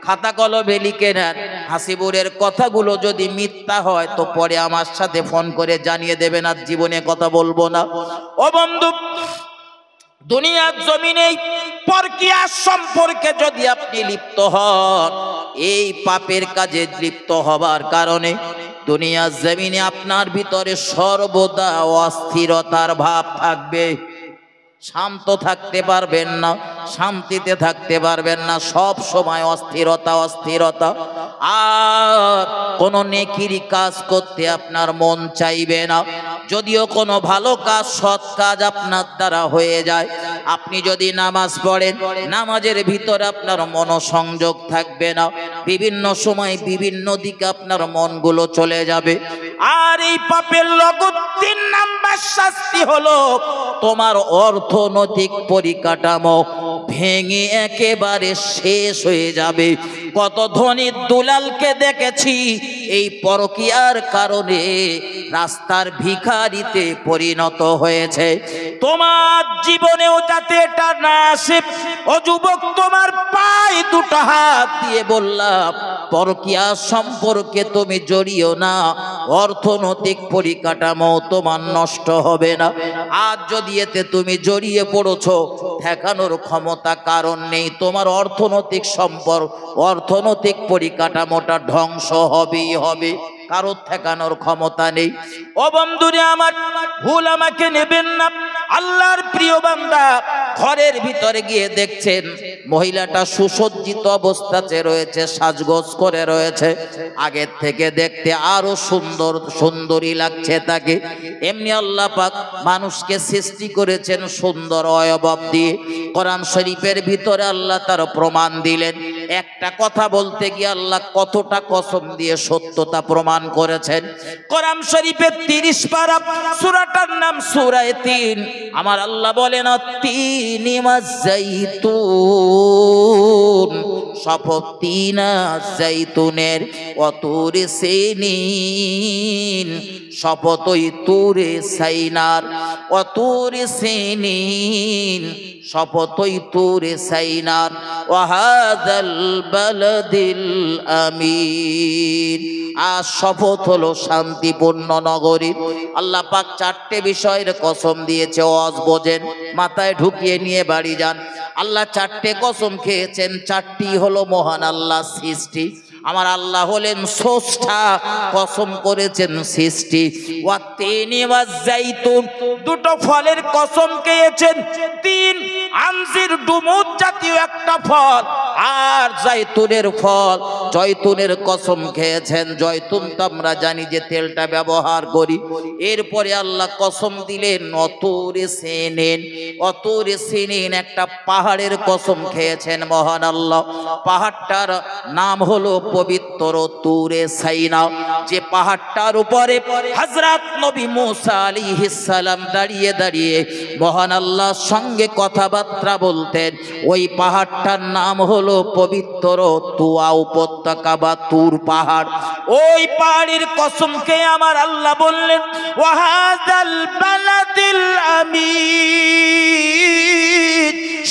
খাতা কলমে লিখে নেন, হাসিবুরের কথাগুলো যদি মিথ্যা হয় তো পরে আমার সাথে ফোন করে জানিয়ে দেবেন, আর জীবনে কথা বলবো না। ও বন্ধু, দুনিয়ার জমিনে পরকীয়া সম্পর্কে যদি আপনি লিপ্ত হন, এই পাপের কাজে লিপ্ত হবার কারণে দুনিয়ার জমিনে আপনার ভিতরে সর্বদা অস্থিরতার ভাব থাকবে। শান্ত থাকতে পারবেন না, শান্তিতে থাকতে পারবেন না, সব সময় অস্থিরতা অস্থিরতা। আর কোনো নেকির কাজ করতে আপনার মন চাইবে না। যদিও কোনো ভালো কাজ, সৎ কাজ আপনার দ্বারা হয়ে যায়, আপনি যদি নামাজ পড়েন, নামাজের ভিতরে আপনার মনোসংযোগ থাকবে না, বিভিন্ন সময় বিভিন্ন দিকে আপনার মনগুলো চলে যাবে। আর এই পাপের লগত 3 নাম্বার শাস্তি হলো, তোমার অর্থনৈতিক পরিকাঠামো ভেঙে একেবারে শেষ হয়ে যাবে। কত ধনী দুলালকে দেখেছি এই পরকীয়ার কারণে রাস্তার ভিখারিতে পরিণত হয়েছে। তোমার জীবনেও যাতে এটা না আসে, ও যুবক, তোমার পায়ে 2টা হাত দিয়ে বললাম, পরকীয়া সম্পর্কে তুমি জড়িও না, অর্থনৈতিক পরিকাঠামো তোমার নষ্ট হবে না। আর যদি এতে তুমি জড়িয়ে পড়েছো, ঠেকানোর ক্ষমতা কারণ নেই, তোমার অর্থনৈতিক অর্থনৈতিক পরিকাঠামোটা ধ্বংস হবেই হবে, কারো ঠেকানোর ক্ষমতা নেই। ও বন্ধুরে আমার, ভুল আমাকে নেবেন না। আল্লাহর প্রিয় বান্দা ঘরের ভিতরে গিয়ে দেখছেন মহিলাটা সুসজ্জিত অবস্থাতে রয়েছে, সাজগোজ করে রয়েছে, আগের থেকে দেখতে আরো সুন্দরী লাগছে তাকে। এমনি আল্লাহ পাক মানুষকে সৃষ্টি করেছেন সুন্দর অয়বব দিয়ে। কোরআন শরীফের ভিতরে আল্লাহ তার প্রমাণ দিলেন। একটা কথা বলতে গিয়ে আল্লাহ কতটা কসম দিয়ে সত্যতা প্রমাণ করেছেন। কোরআন শরীফের 30 পারা, সূরাটার নাম সূরা 3। আমার আল্লাহ বলেন, তিনি মাযাইতুন, শপথ 3 জাইতুনের, অতুরে সিনিন, শপথ ওই তুরে সাইনার, অতুরে সিনিন, শপথ ওই তুরে সাইনার, ওয়াহাদাল বালাদিল আমিন। আর শপথ হলো শান্তিপূর্ণ নগরী। আল্লাহ পাক 4টে বিষয়ের কসম দিয়েছে, ওয়াজ বোঝেন, মাথায় ঢুকিয়ে নিয়ে বাড়ি যান। আল্লাহ চারটে কসম খেয়েছেন, চারটি হলো মহান আল্লাহ সৃষ্টি। আমার আল্লাহ হলেন স্রষ্টা, কসম করেছেন সৃষ্টি। ওয়াতিনি ওয়াজাইতুন, দুটো ফলের কসম খেয়েছেন। তিন, আনজির ডুমুর জাতীয় একটা ফল, আর জয়তুনের ফল, জয়তুনের কসম খেয়েছেন। জয়তুন তো আমরা জানি যে তেলটা ব্যবহার করি। এরপরে আল্লাহ কসম দিলেন অতুরে সিনিন, অতুরে সিনিন একটা পাহাড়ের কসম খেয়েছেন মহান আল্লাহ। পাহাড়টার নাম হলো পবিত্র তুরে সাইনা, যে পাহাড়টার উপরে হযরত নবী মুসা আলাইহিস সালাম দাঁড়িয়ে দাঁড়িয়ে মহান আল্লাহর সঙ্গে কথাবার্তা বলতেন। ওই পাহাড়টার নাম হলো পবিত্র তুয়া উপত্যকা বা তুর পাহাড়। ওই পাহাড়ের কসম খেয়ে আমার আল্লাহ বললেন ওয়াহাদাল বালাদিল আমিন,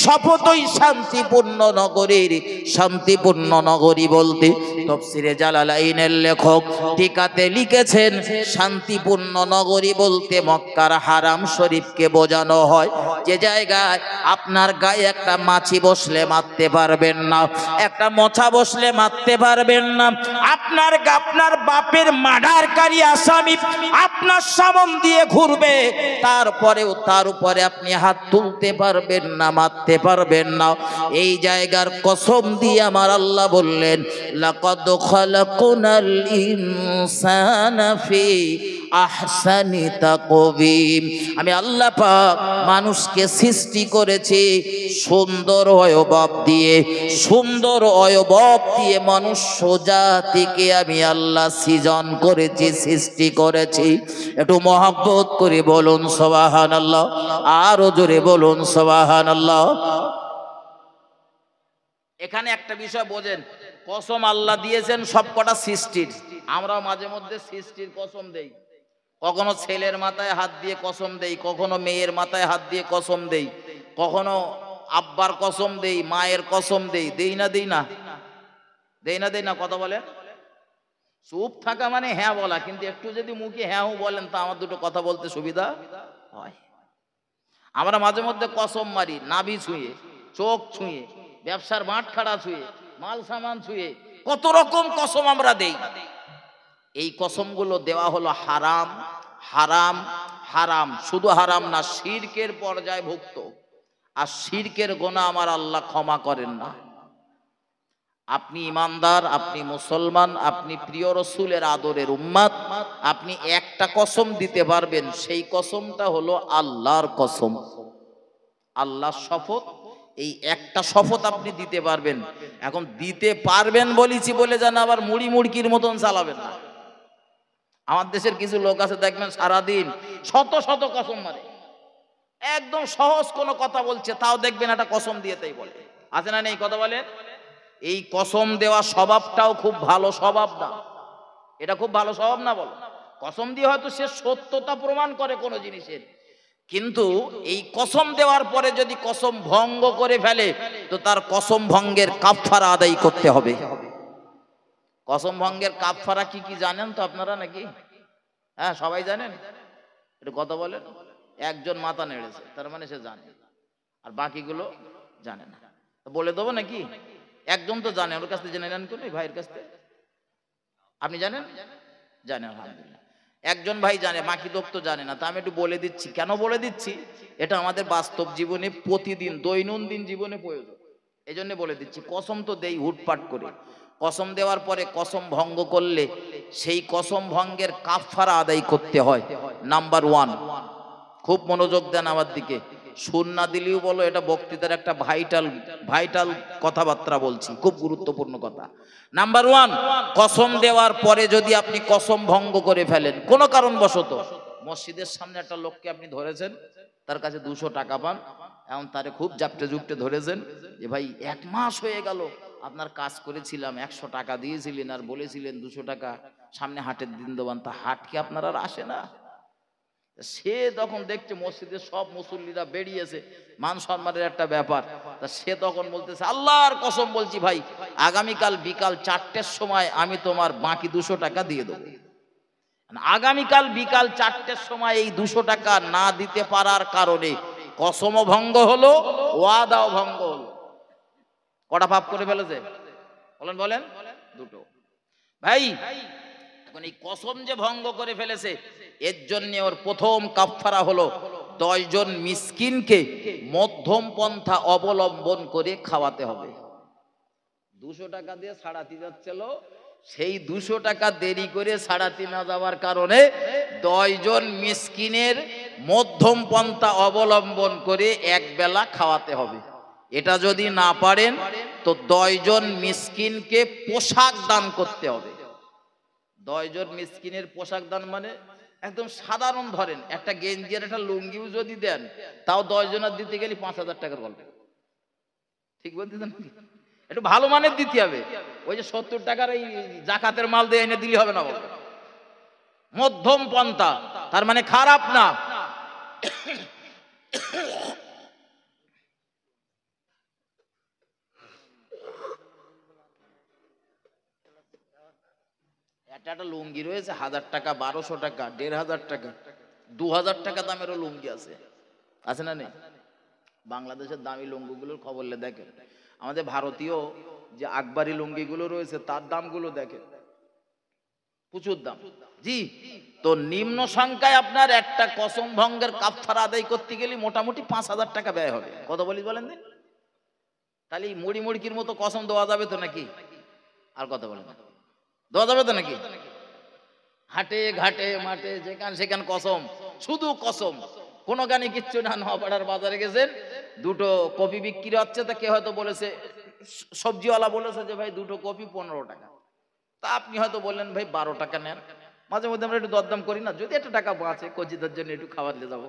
শপথ ওই শান্তিপূর্ণ নগরীর। শান্তিপূর্ণ নগরী বলতে তাফসীরে জালালাইনের লেখক টিকাতে লিখেছেন শান্তিপূর্ণ নগরী বলতে মক্কার হারাম শরীফকে বোঝানো হয়, যে জায়গায় আপনার গায়ে একটা মাছি বসলে মারতে পারবেন না, একটা মোছা বসলে মারতে পারবেন না, আপনার বাপের মার্ডারকারী আসামি আপনার সামন দিয়ে ঘুরবে, তারপরেও তার উপরে আপনি হাত তুলতে পারবেন না, মারতে পারবেন না। এই জায়গার কসম দিয়ে আমার আল্লাহ বললেন লাকাদ খালাকনাল ইনসানা ফি আহসানি তাকওয়িম, আমি আল্লাহ পাক মানুষকে সৃষ্টি করেছি সুন্দর অয়বব দিয়ে। সুন্দর অয়বব দিয়ে মনুষ্য জাতিকে আমি আল্লাহ সৃজন করেছি, সৃষ্টি করেছি। একটু মহব্বত করে বলুন সুবহানাল্লাহ, আরো জোরে বলুন সুবহানাল্লাহ। এখানে একটা বিষয় বোঝেন, কসম আল্লাহ দিয়েছেন সবকটা সৃষ্টির। আমরাও মাঝে মধ্যে সৃষ্টির কসম দেই, কখনো ছেলের মাথায় হাত দিয়ে কসম দেই, কখনো মেয়ের মাথায় হাত দিয়ে কসম দেই, কখনো আব্বার কসম দেই, মায়ের কসম দেই। দেই না দেই না দেই না দেই না কথা বলেন। চুপ থাকা মানে হ্যাঁ বলা, কিন্তু একটু যদি মুখে হ্যাঁ বলেন তা আমার দুটো কথা বলতে সুবিধা হয়। আমরা মাঝে মধ্যে কসম মারি নাভি ছুঁয়ে, চোখ ছুঁয়ে, ব্যবসার মাঠ খাড়া ছুঁয়ে, মাল সামান ছুঁয়ে, কত রকম কসম আমরা দেই। এই কসমগুলো দেওয়া হলো হারাম হারাম হারাম। শুধু হারাম না, শিরকের পর্যায়ে ভুক্ত। আর শিরকের গুনাহ আমার আল্লাহ ক্ষমা করেন না। আপনি ইমানদার, আপনি মুসলমান, আপনি প্রিয় রসুলের আদরের উম্মত, আপনি একটা কসম দিতে পারবেন, সেই কসমটা হলো আল্লাহর কসম, আল্লাহর শপথ। এই একটা শপথ আপনি দিতে পারবেন। এখন দিতে পারবেন বলেছি বলে যেন আবার মুড়ি মুড়কির মতন চালাবেন না। আমার দেশের কিছু লোক আছে দেখবেন সারাদিন শত শত কসম মারে, একদম সহজ কোনো কথা বলছে তাও দেখবেন একটা কসম দিয়ে তাই বলে। আছে না নেই কথা বলেন? এই কসম দেওয়া স্বভাবটাও খুব ভালো স্বভাব না, এটা খুব ভালো স্বভাব না। বলো কসম দিয়ে হয়তো সে সত্যতা প্রমাণ করে কোনো জিনিসের, কিন্তু এই কসম দেওয়ার পরে যদি কসম ভঙ্গ করে ফেলে তো তার কসম ভঙ্গের কাফারা আদায় করতে হবে। কসম ভঙ্গের কাফারা কি কি জানেন তো আপনারা নাকি? হ্যাঁ সবাই জানেন? একটু কথা বলেন। একজন মাথা নেড়েছে, তার মানে সে জানে, আর বাকিগুলো জানে না। বলে দেবো নাকি? একজন তো জানে, ওর কাছ থেকে জেনে নেন কোন ভাইয়ের কাছ থেকে। আপনি জানেন? জানেন, আলহামদুলিল্লাহ। একজন ভাই জানে, বাকি লোক তো জানে না। তা আমি একটু বলে দিচ্ছি। কেন বলে দিচ্ছি? এটা আমাদের বাস্তব জীবনে প্রতিদিন দৈনন্দিন জীবনে প্রয়োজন, এই জন্য বলে দিচ্ছি। কসম তো দেই হুটপাট করে, কসম দেওয়ার পরে কসম ভঙ্গ করলে সেই কসম ভঙ্গের কাফারা আদায় করতে হয়। নাম্বার 1, খুব মনোযোগ দেন আমার দিকে। সুর না দিলেও বলো, এটা বক্তৃতার একটা ভাইটাল কথাবার্তা বলছি, খুব গুরুত্বপূর্ণ কথা। নাম্বার 1, কসম দেওয়ার পরে যদি আপনি কসম ভঙ্গ করে ফেলেন কোনো কারণবশত, মসজিদের সামনে একটা লোককে আপনি ধরেছেন, তার কাছে 200 টাকা পান, এখন তারে খুব জাপটে জুপটে ধরেছেন যে ভাই 1 মাস হয়ে গেল আপনার কাজ করেছিলাম, 100 টাকা দিয়েছিলেন আর বলেছিলেন 200 টাকা সামনে হাটের দিন দেবেন, তা হাট কি আপনার আর আসে না? সে তখন দেখছে মসজিদের সব মুসল্লিরা বেরিয়েছে, মান সম্মানের একটা ব্যাপার। তা সে তখন বলতেছে আল্লাহর কসম বলছি ভাই, আগামীকাল বিকাল 4টের সময় আমি তোমার বাকি 200 টাকা দিয়ে দেবো। আগামীকাল বিকাল 4টের সময় এই 200 টাকা না দিতে পারার কারণে কসমও ভঙ্গ হলো, ওয়াদাও ভঙ্গ হলো। কটা পাপ করে ফেলেছে? বলেন বলেন। দুটো। ভাই এখন এই কসম যে ভঙ্গ করে ফেলেছে, এর জন্য ওর প্রথম কাফফারা হলো 10 জন মিসকিনকে মধ্যম পন্থা অবলম্বন করে খাওয়াতে হবে। 200 টাকা দিয়ে 3.5 যাচ্ছিল, সেই 200 টাকা দেরি করে 3.5 যাওয়ার কারণে 10 জন মিসকিনের মধ্যম পন্থা অবলম্বন করে এক বেলা খাওয়াতে হবে। এটা যদি না পারেন তো 10 জন মিসকিনকে পোশাক দান করতে হবে। 10 জন মিসকিনের পোশাক দান মানে একদম সাধারণ, ধরেন একটা গেঞ্জি আর একটা লুঙ্গিও যদি দেন, তাও 10 জনের দিতে গেলে 5,000 টাকার গল্প। ঠিক বলতেছেন? একটু ভালো মানের দিতে হবে। ওই যে 70 টাকার এই জাকাতের মাল দিয়ে এনে দিলে হবে না। মধ্যম পন্থা, তার মানে খারাপ না। একটা লুঙ্গি রয়েছে 1000 টাকা, 1200 টাকা, 1500 টাকা, 2000 টাকা দামেরও লুঙ্গি আছে, আছে না নেই? বাংলাদেশের দামি লুঙ্গিগুলোর খবর দেখেন, আমাদের ভারতীয় যে আকবরী লুঙ্গিগুলো রয়েছে তার দামগুলো দেখেন, প্রচুর দাম। জি, তো নিম্ন সংখ্যায় আপনার একটা কসম ভঙ্গের কাফফারা আদায় করতে গেলে মোটামুটি 5,000 টাকা ব্যয় হবে। কত বলি বলেন দিন? তাহলে মুড়ি মুড়কির মতো কসম দেওয়া যাবে তো নাকি? আর কথা বলেন, দেওয়া যাবে তো নাকি? হাটে ঘাটে মাঠে যেখান সেখান কসম, শুধু কসম, কোনো গানে কিচ্ছু না। নোয়াপাড়ার বাজারে গেছেন, দুটো কপি বিক্রি হচ্ছে, তা কে হয়তো বলেছে, সবজিওয়ালা বলেছে যে ভাই দুটো কপি 15 টাকা, তা আপনি হয়তো বললেন ভাই 12 টাকা নেন। মাঝে মধ্যে আমরা একটু দরদাম করি না, যদি একটা টাকা বাঁচে কচিদের জন্য একটু খাবার দিয়ে যাবো,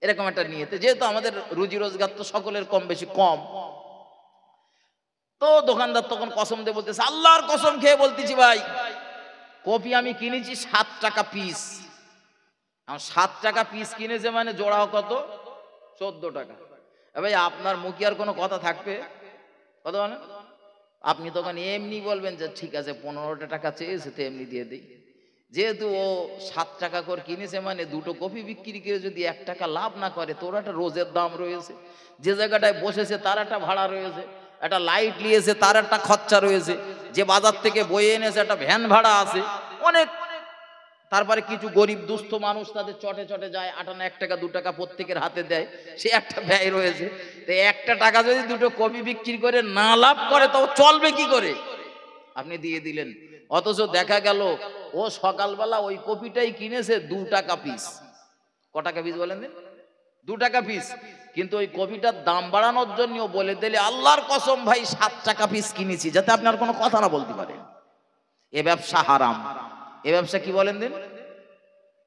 এরকম একটা নিয়েতে, যেহেতু আমাদের রুজি রোজগার তো সকলের কম বেশি কম, তো দোকানদার তখন কসম দিয়ে বলতেছে, আল্লাহর কসম খেয়ে বলতেছি ভাই, কপি আমি কিনেছি 7 টাকা পিস। 7 টাকা পিস কিনেছে মানে জোড়াও কত? 14 টাকা। ভাই আপনার মুখে আর কোনো কথা থাকবে? কত মানে? আপনি তখন এমনি বলবেন যে ঠিক আছে 15 টাকা চেয়েছে তো এমনি দিয়ে দিই। যেহেতু ও 7 টাকা করে কিনেছে মানে দুটো কপি বিক্রি করে যদি 1 টাকা লাভ না করে, তোর একটা রোজের দাম রয়েছে, যে জায়গাটায় বসেছে তার একটা ভাড়া রয়েছে, একটা লাইট নিয়েছে তার একটা খরচা রয়েছে, যে বাজার থেকে বয়ে এনেছে একটা ভ্যান ভাড়া আছে অনেক, তারপরে কিছু গরিব দুস্থ মানুষ তাদের চটে চটে যায়, 8 আনা 1 টাকা 2 টাকা প্রত্যেকের হাতে দেয়, সে একটা ব্যয় রয়েছে। তো 1 টাকা যদি দুটো কপি বিক্রি করে না লাভ করে তো চলবে কি করে? আপনি দিয়ে দিলেন, অথচ দেখা গেল ও সকালবেলা ওই কপিটাই কিনেছে 2 টাকা পিস। ক টাকা পিস বলেন দিন? 2 টাকা পিস। কিন্তু ওই কপিটার দাম বাড়ানোর জন্য বলে দিলে, আল্লাহর কসম ভাই 7 টাকা পিস কিনেছি, যাতে আপনার কোনো কথা না বলতে পারে। এ ব্যবসা হারাম। এ ব্যবসা কি বলেন দিন?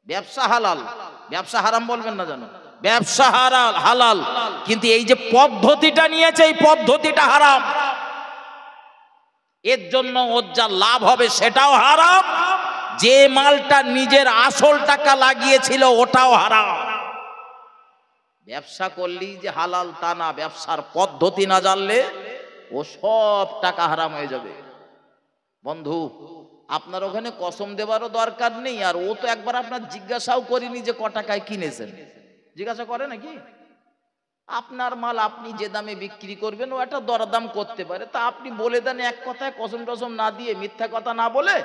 ব্যবসা হালাল, ব্যবসা হারাম বলবেন না জানো? ব্যবসা হালাল, হালাল, কিন্তু এই যে পদ্ধতিটা নিয়েছে এই পদ্ধতিটা হারাম। এর জন্য ওর যা লাভ হবে সেটাও হারাম, যে মালটা নিজের আসল টাকা লাগিয়েছিল ওটাও হারাম। ব্যবসা করলেই যে হালাল তা না, ব্যবসার পদ্ধতি না জানলে ও সব টাকা হারাম হয়ে যাবে। বন্ধু, আপনার ওখানে কসম দেওয়ারও দরকার নেই, আর ও তো একবার আপনার জিজ্ঞাসাও করেনি যে ক টাকায় কিনেছেন। জিজ্ঞাসা করে নাকি? আপনার মাল আপনি যে দামে বিক্রি করবেন ও একটা দরদাম করতে পারে, তা আপনি বলে দেন এক কথায়, কসম টসম না দিয়ে, মিথ্যা কথা না বলে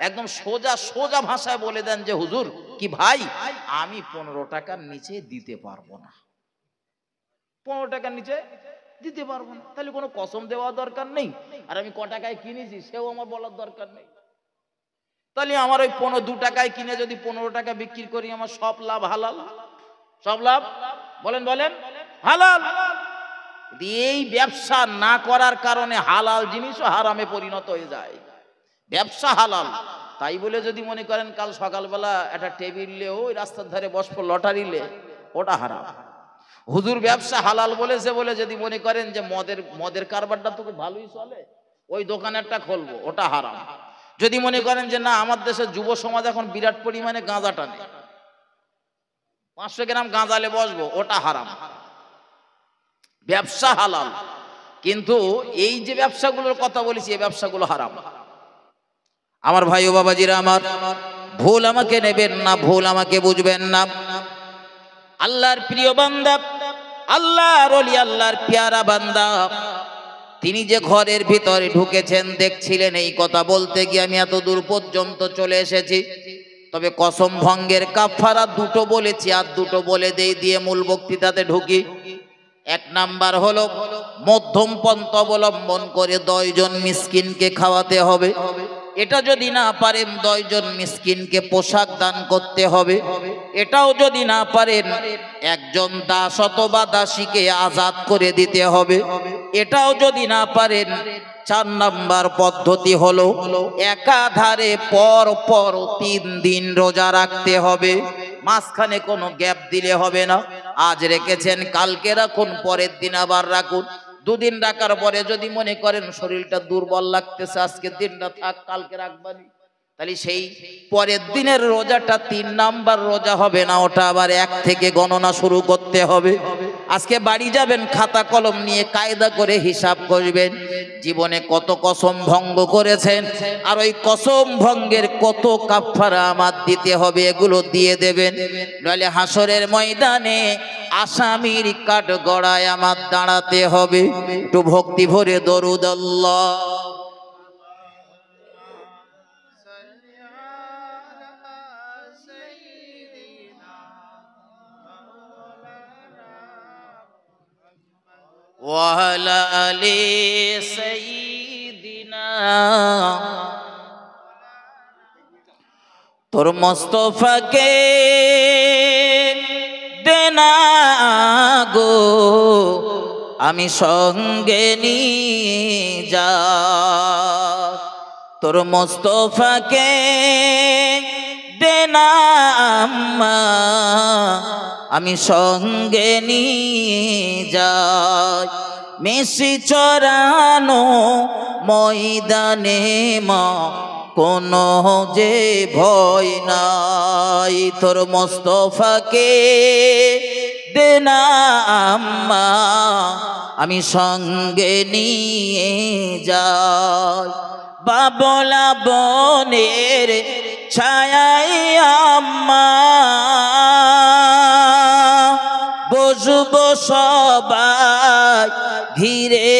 একদম সোজা সোজা ভাষায় বলে দেন যে হুজুর কি ভাই, আমি 15 টাকার নিচে দিতে পারবো না, 15 টাকার নিচে দিতে পারবো না। তাহলে কোনো কসম দেওয়া দরকার নেই, আর আমি ক টাকায় কিনেছি সেও আমার বলার দরকার নেই। তাহলে আমার ওই 2 টাকায় কিনে যদি 15 টাকা বিক্রি করি, আমার সব লাভ হালাল, সব লাভ বলেন বলেন হালাল। এই ব্যবসা না করার কারণে হালাল জিনিসও হারামে পরিণত হয়ে যায়। ব্যবসা হালাল, তাই বলে যদি মনে করেন কাল সকালবেলা একটা টেবিলে ওই রাস্তার ধারে বসবো লটারিলে, ওটা হারাম। হুজুর ব্যবসা হালাল বলেছে বলে যদি মনে করেন যে মদের কারবারটা তো খুব ভালোই চলে, ওই দোকান একটা খুলবো, ওটা হারাম। যদি মনে করেন যে না, আমার দেশের যুব সমাজ এখন বিরাট পরিমাণে গাঁজা টানে, 500 গ্রাম গাঁজালে বসবো, ওটা হারাম। ব্যবসা হালাল, কিন্তু এই যে ব্যবসাগুলোর কথা বলেছি এই ব্যবসাগুলো হারাম। আমার ভাই ও বাবাজিরা আমার, ভুল আমাকে নেবেন না, ভুল আমাকে বুঝবেন না। আল্লাহর প্রিয় বান্দা, আল্লাহর ওলি, আল্লাহর পেয়ারা বান্দা, তিনি যে ঘরের ভিতরে ঢুকেছেন দেখছিলেন। এই কথা বলতে গিয়ে আমি এত দূর পর্যন্ত চলে এসেছি। তবে কসম ভঙ্গের কাফারা দুটো বলেছি, আর দুটো বলে দিয়ে মূল বক্তৃতাতে ঢুকি। এক নাম্বার হলো মধ্যম পন্থা অবলম্বন করে 10 জন মিসকিনকে খাওয়াতে হবে। এটা যদি না পারেন 10 জন মিসকিনকে পোশাক দান করতে হবে। এটাও যদি না পারেন একজন দাস অথবা দাসীকে আজাদ করে দিতে হবে। এটাও যদি না পারেন 4 নাম্বার পদ্ধতি হলো একাধারে পর পর 3 দিন রোজা রাখতে হবে। মাঝখানে কোনো গ্যাপ দিলে হবে না। আজ রেখেছেন কালকে রাখুন, পরের দিন আবার রাখুন। 2 দিন রাখার পরে যদি মনে করেন শরীরটা দুর্বল লাগতেছে, আজকের দিনটা থাক, কালকে রাখবানি, তাহলে সেই পরের দিনের রোজাটা 3 নাম্বার রোজা হবে না, ওটা আবার 1 থেকে গণনা শুরু করতে হবে। আজকে বাড়ি যাবেন, খাতা কলম নিয়ে কায়দা করে হিসাব করবেন জীবনে কত কসম ভঙ্গ করেছেন, আর ওই কসম ভঙ্গের কত কাফারা আমার দিতে হবে, এগুলো দিয়ে দেবেন। নইলে হাসরের ময়দানে আসামির কাঠ গড়ায় আমার দাঁড়াতে হবে। একটু ভক্তি ভরে দরুদ আল্লাহ। ওয়ালা আলি সাইয়্যিদিনা, তোর মুস্তাফাকে দেনা গো আমি সঙ্গে নিয়ে যা, তোর মুস্তাফাকে দেনা আম্মা আমি সঙ্গে নিয়ে যাই। মেসি চরানো ময়দানে মা কোনো যে ভয় নাই, তোর মুস্তাফাকে দেনা আম্মা আমি সঙ্গে নিয়ে যাই। বাবলা বনের ছায়াই আম্মা বসবো সবাই ঘিরে,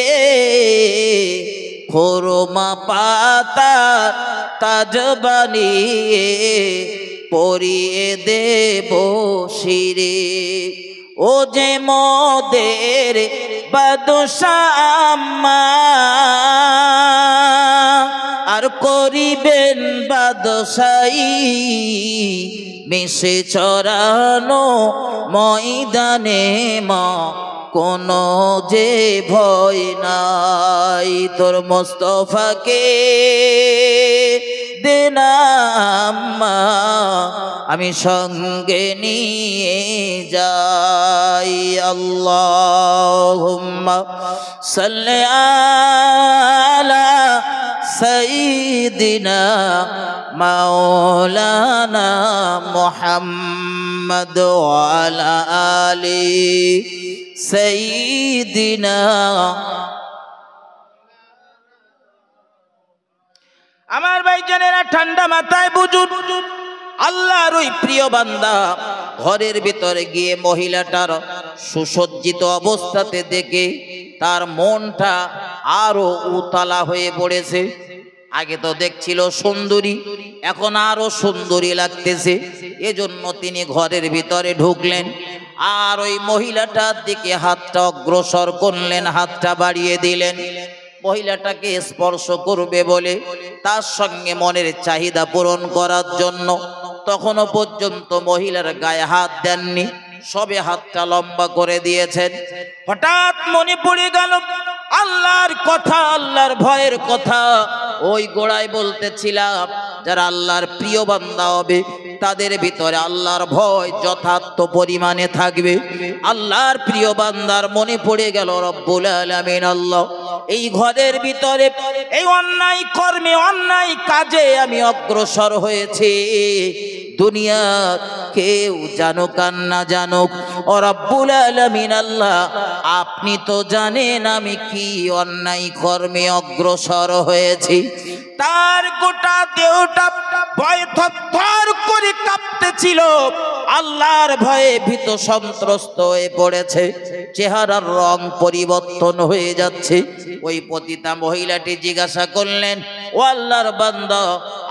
খোরমা পাতা তাজ বানিয়ে পরিয়ে দেব শিরে। ও যে মোদের বাদশা আম্মা আর করিবেন বাদশাই, মিশে চরানো ময়দানে মা কোনো যে ভয় নাই, তোর মুস্তাফাকে দেনা আম্মা আমি সঙ্গে নিয়ে যাই। আল্লাহুম্মা সাল্লি আলা সাইয়্যিদিনা মাওলানা মুহাম্মদ ওয়া আলা আলি সাইয়্যিদিনা। আমার ভাইজানেরা ঠান্ডা মাথায় বুঝুন, আল্লাহর ওই প্রিয় বান্দা ঘরের ভিতরে গিয়ে মহিলাটার সুসজ্জিত অবস্থাতে দেখে তার মনটা আরো উতলা হয়ে পড়েছে। আগে তো দেখছিল সুন্দরী, এখন আরো সুন্দরী লাগতেছে। এজন্য তিনি ঘরের ভিতরে ঢুকলেন, আর ওই মহিলাটার দিকে হাতটা অগ্রসর করলেন, হাতটা বাড়িয়ে দিলেন মহিলাটাকে স্পর্শ করবে বলে, তার সঙ্গে মনের চাহিদা পূরণ করার জন্য। তখনও পর্যন্ত মহিলার গায়ে হাত দেননি, সবে হাতটা লম্বা করে দিয়েছেন। হঠাৎ মনে পড়ে গেল আল্লাহর কথা, আল্লাহর ভয়ের কথা। ওই গোড়ায় বলতেছিলাম যারা আল্লাহর প্রিয় বান্দা হবে তাদের ভিতরে আল্লাহর ভয় যথার্থ পরিমাণে থাকবে। আল্লাহর প্রিয় বান্দার মনে পড়ে গেল রব্বুল আলামিন আল্লাহ এই ঘরের ভিতরে এই অন্যায় কর্মে অন্যায় কাজে আমি অগ্রসর হয়েছি। দুনিয়া কেউ জানুক আর না জানুক, ও রব্বুল আলামিন আল্লাহ আপনি তো জানেন আমি কি অন্যায় কর্মে অগ্রসর হয়েছি। তার গোটা দেহটা ভয়ে থরথর করে কাঁপতেছিল। আল্লাহর ভয়ে ভীত সন্ত্রস্ত হয়ে পড়েছে, চেহারার রং পরিবর্তন হয়ে যাচ্ছে। ওই পতিতা মহিলাটি জিজ্ঞাসা করলেন, ও আল্লাহর বান্দা,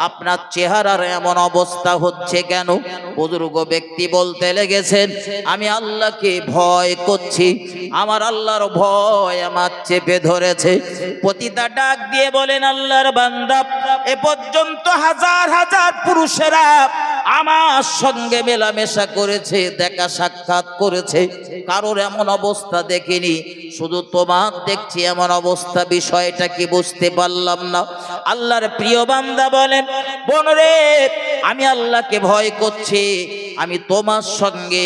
আপনার চেহারার এমন অবস্থা হচ্ছে কেন? বুজুর্গ ব্যক্তি বলতে লেগেছেন, আমি আল্লাহকে ভয় করছি, আমার আল্লাহর ভয় আমার চেপে ধরেছে। পতিতা ডাক দিয়ে বলেন, আল্লাহর বান্দা, এ পর্যন্ত হাজার হাজার পুরুষেরা আমার সঙ্গে মেলামেশা করেছে, দেখা সাক্ষাৎ করেছে, কারোর এমন অবস্থা দেখিনি, শুধু তোমার দেখছি এমন অবস্থা, বিষয়টা কি বুঝতে পারলাম না। আল্লাহর প্রিয় বান্দা বলেন, বোন রে, আমি আল্লাহকে ভয় করছি, আমি তোমার সঙ্গে